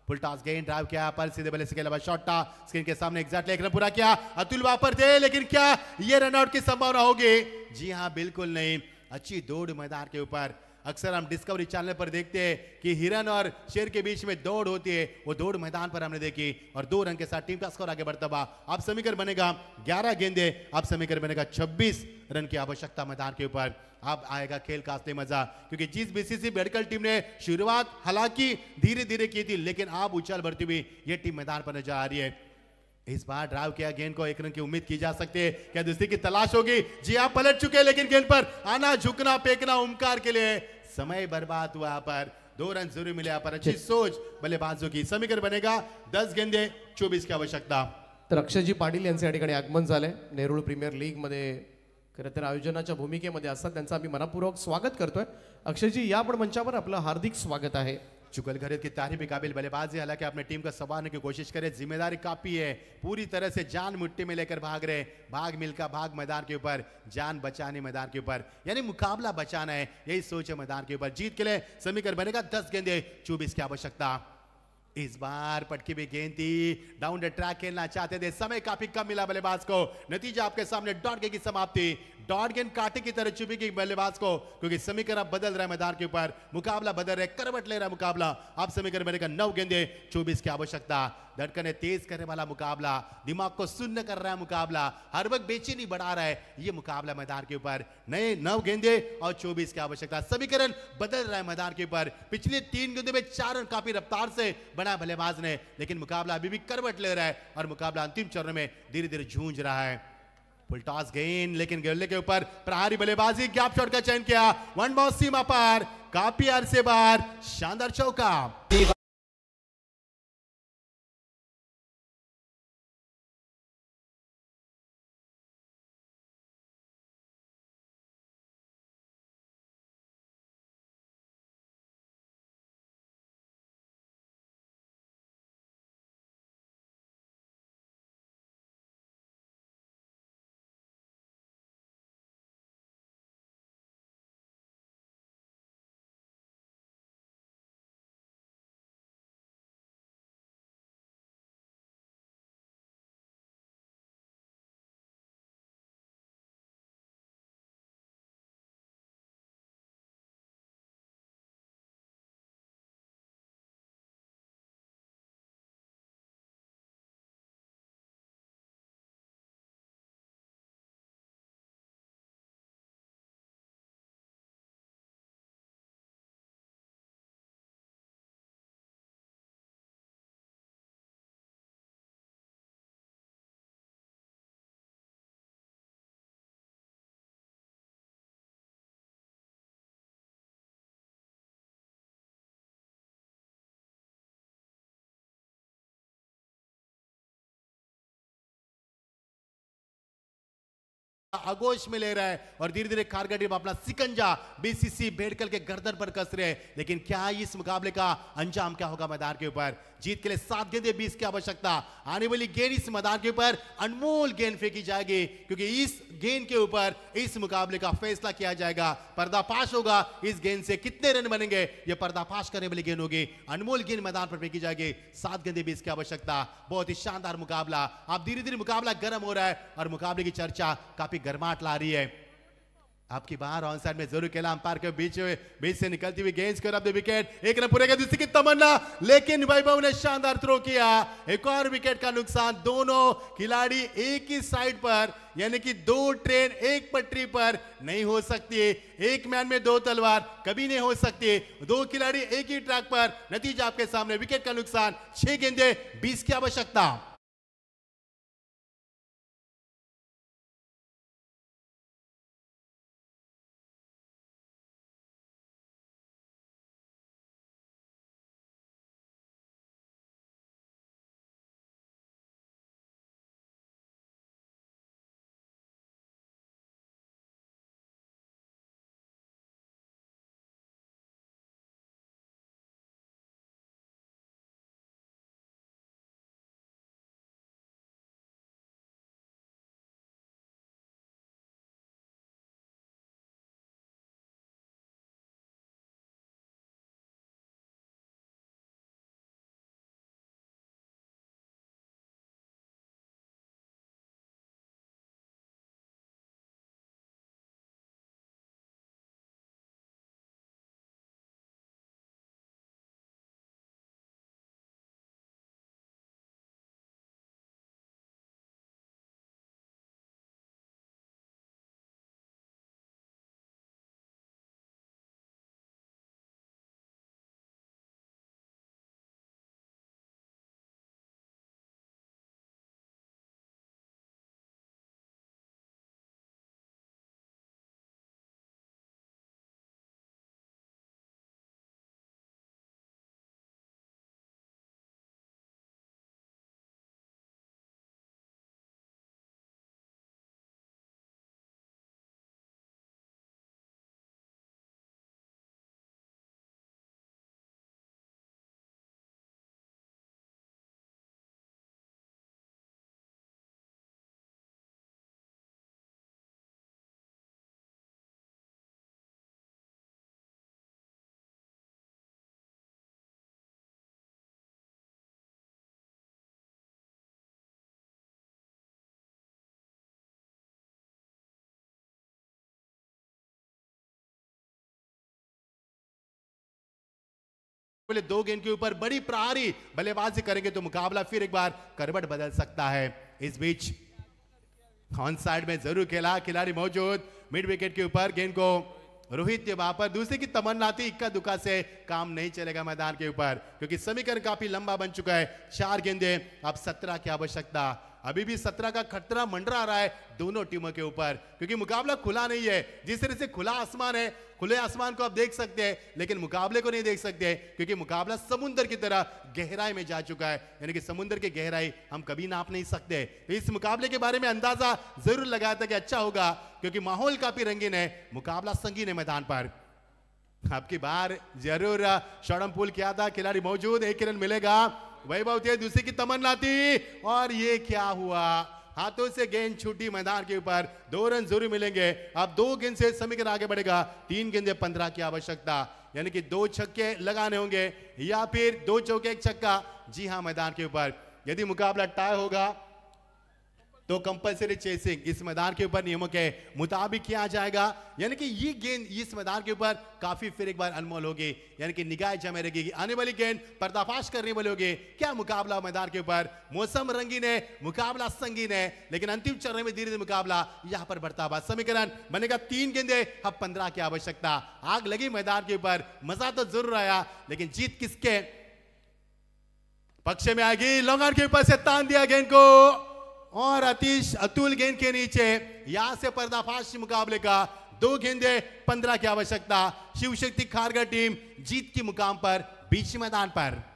फुल टॉस गेंद ड्राइव किया पर सीधे बल्ले से के अलावा शॉट था स्क्रीन के सामने, एग्जैक्टली 1 रन पूरा किया। अतुल वहां पर थे, लेकिन क्या ये रन आउट की संभावना होगी? जी हां, बिल्कुल नहीं। अच्छी दौड़ मैदान के ऊपर। अक्सर हम डिस्कवरी चैनल पर देखते हैं कि हिरन और शेर के बीच में दौड़ होती है, वो दौड़ मैदान पर हमने देखी, और 2 रन के साथ टीम का स्कोर आगे बढ़ता हुआ। अब समीकरण बनेगा 11 गेंदे, अब समीकरण बनेगा 26 रन की आवश्यकता मैदान के ऊपर। अब आएगा खेल का असली मजा, क्योंकि जिस बीसीसी मेडिकल टीम ने शुरुआत हालांकि धीरे धीरे की थी, लेकिन अब उछल भरती हुई ये टीम मैदान पर नजर आ रही है। इस बार ड्राइव किया गेंद को, 1 रन की उम्मीद की जा सकती है। क्या दूसरी की तलाश होगी? जी आप पलट चुके, लेकिन गेंद पर आना झुकना फेंकना ओमकार के लिए समय बर्बाद हुआ। यहाँ पर 2 रन जरूर मिले। यहाँ पर अच्छी सोच बल्लेबाजों की। समीकरण बनेगा 10 गेंदे 24 की आवश्यकता। तर अक्षयजी पाटील यांचे या ठिकाणी आगमन झालंय. नेरूळ प्रीमियर लीगमध्ये खरं तर आयोजनाच्या भूमिकेमध्ये असतात. त्यांचं आम्ही मनपूर्वक स्वागत करतोय. अक्षयजी या पण मंचावर आपलं हार्दिक स्वागत आहे. चुगलखोरियत की तारीफ काबिल बल्लेबाजी, हालांकि अपने टीम को संभालने की कोशिश करे, जिम्मेदारी काफी है, पूरी तरह से जान मुट्ठी में लेकर भाग रहे, भाग मिलकर भाग मैदान के ऊपर, जान बचाने मैदान के ऊपर, यानी मुकाबला बचाना है, यही सोच है मैदान के ऊपर. जीत के लिए समीकरण बनेगा 10 गेंदे 24 की आवश्यकता. इस बार पटकी भी गेंद थी, डाउन द ट्रैक खेलना चाहते थे, समय काफी कम मिला बल्लेबाज को. नतीजा आपके सामने, डॉट गेंद की समाप्ति, डॉट गेंद कांटे की तरह चुभेगी बल्लेबाज को, क्योंकि समीकरण बदल रहा है मैदान के ऊपर, मुकाबला बदल रहा है, करवट ले रहा है मुकाबला. अब समीकरण बनेगा 9 गेंदे 24 की आवश्यकता. धड़कने तेज करने वाला मुकाबला, दिमाग को सुन्न कर रहा है मुकाबला, हर वक्त बेचैनी बढ़ा रहा है ये मुकाबला मैदान के ऊपर. नए 9 गेंदे और 24 की आवश्यकता. समीकरण बदल रहा है मैदान के ऊपर. पिछले 3 गेंदों में 4 रन काफी रफ्तार से बना बल्लेबाज ने, लेकिन मुकाबला अभी भी करवट ले रहा है और मुकाबला अंतिम चरण में धीरे धीरे जूझ रहा है. फुल टॉस गेंद, लेकिन गेंद के ऊपर प्रहारी बल्लेबाजी, गैप शॉट का चयन किया, वन बाउंस सीमा पार, काफी अरसे बाहर, शानदार चौका. आगोश में ले रहा है और धीरे धीरे खारगा टीम अपना सिकंजा बीसीसी बेड़कल के गर्दन पर कस रहे हैं. लेकिन क्या इस मुकाबले का अंजाम क्या होगा मैदान के ऊपर? जीत के लिए 7 गेंदे 20 की आवश्यकता. आने वाली गेंद इस मैदान के ऊपर अनमोल गेंद फेंकी जाएगी, क्योंकि इस गेंद के ऊपर इस मुकाबले का फैसला किया जाएगा. पर्दाफाश होगा इस गेंद से, कितने रन बनेंगे ये पर्दाफाश करने वाली गेंद होगी. अनमोल गेंद मैदान पर फेंकी जाएगी. 7 गेंदे 20 की आवश्यकता. बहुत ही शानदार मुकाबला. अब धीरे धीरे मुकाबला गर्म हो रहा है और मुकाबले की चर्चा काफी गर्माहट ला रही है. आपकी बाहर ऑन साइड में जरूर खेला, अंपायर के बीच से निकलती हुई गेंद को विकेट. एक रन पूरे का दूसरी की तमन्ना, लेकिन वैभव ने शानदार थ्रो किया. एक और विकेट का नुकसान. दोनों खिलाड़ी एक ही साइड पर, यानी कि 2 ट्रेन एक पटरी पर नहीं हो सकती. एक मैन में 2 तलवार कभी नहीं हो सकती. 2 खिलाड़ी एक ही ट्रैक पर. नतीजा आपके सामने, विकेट का नुकसान. 6 गेंदे 20 की आवश्यकता. बोले 2 गेंद के ऊपर बड़ी प्रहारी बल्लेबाजी करेंगे तो मुकाबला फिर एक बार करवट बदल सकता है। इस बीच ऑन साइड में जरूर खेला, खिलाड़ी मौजूद, मिड विकेट के ऊपर गेंद को रोहित ने वहां पर दूसरे की तमन्ना थी, इक्का दुक्का से काम नहीं चलेगा मैदान के ऊपर क्योंकि समीकरण काफी लंबा बन चुका है। 4 गेंदे, अब 17 की आवश्यकता। अभी भी 17 का खतरा मंडरा रहा है दोनों टीमों के ऊपर क्योंकि मुकाबला खुला नहीं है। जिस तरह से खुला आसमान है, खुले आसमान को आप देख सकते हैं लेकिन मुकाबले को नहीं देख सकते क्योंकि मुकाबला समुद्र की तरह गहराई में जा चुका है, यानी कि समुद्र की गहराई हम कभी नाप नहीं सकते। तो इस मुकाबले के बारे में अंदाजा जरूर लगाया था कि अच्छा होगा क्योंकि माहौल काफी रंगीन है, मुकाबला संगीन है मैदान पर। आपकी बार जरूर शॉर्ट पुल किया था, खिलाड़ी मौजूद, 1 रन मिलेगा। वैभव थे, दूसरी की तमन्ना थी और ये क्या हुआ, हाथों से गेंद छूटी मैदान के ऊपर। 2 रन जरूर मिलेंगे। अब 2 गेंद से समीकरण आगे बढ़ेगा। 3 गेंदे 15 की आवश्यकता, यानी कि 2 छक्के लगाने होंगे या फिर 2 चौके 1 छक्का। जी हां, मैदान के ऊपर यदि मुकाबला टाई होगा तो कंपलसरी चेसिंग इस मैदान के ऊपर नियमों के मुताबिक किया जाएगा, यानी कि ये गेंद इस मैदान के ऊपर काफी फिर एक बार अनमोल होगी, यानी कि निगाह जमे रहेगी। आने वाली गेंद पर्दाफाश करने वाली होगी। क्या मुकाबला मैदान के ऊपर, मौसम रंगीन है, मुकाबला संगीन है, लेकिन अंतिम चरण में धीरे धीरे मुकाबला यहां पर बढ़ता हुआ। समीकरण बनेगा 3 गेंदे, अब 15 की आवश्यकता। आग लगी मैदान के ऊपर, मजा तो जरूर आया लेकिन जीत किसके पक्ष में आएगी। लॉन्ग ऑन के ऊपर से तान दिया गेंद को और अतीश अतुल गेंद के नीचे, यहां से पर्दाफाश मुकाबले का। 2 गेंदे 15 की आवश्यकता। शिव शक्ति खारगर टीम जीत की मुकाम पर बीच मैदान पर।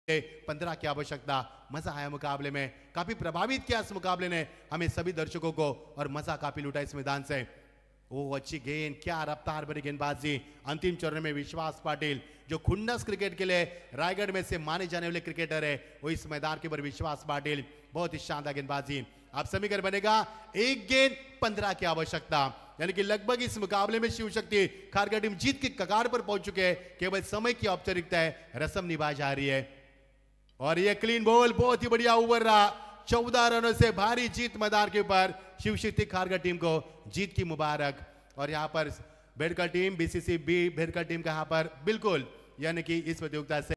के 15 की आवश्यकता। मजा आया मुकाबले में, काफी प्रभावित किया इस मुकाबले ने हमें सभी दर्शकों को और मजा काफी लूटा इस मैदान से। ओ अच्छी गेंद, क्या रफ्तार भरी गेंदबाजी। अंतिम चरण में विश्वास पाटिल जो खुन्नस क्रिकेट के लिए रायगढ़ में से माने जाने वाले क्रिकेटर है, वो इस मैदान के ऊपर विश्वास पाटिल, बहुत ही शानदार गेंदबाजी। अब समीकरण बनेगा 1 गेंद 15 की आवश्यकता, यानी कि लगभग इस मुकाबले में शिव शक्ति खारगर टीम जीत की कगार पर पहुंच चुके हैं। केवल समय की औपचारिकता है, रस्म निभाई जा रही है। और ये क्लीन बॉल बहुत ही बढ़िया ओवर रहा। 14 रनों से भारी जीत मैदान के ऊपर। शिव शक्ति खारगर टीम को जीत की मुबारक। और यहाँ पर Bedkar team, BCC B Bedkar team का यहाँ पर बिल्कुल, यानी कि इस प्रतियोगिता से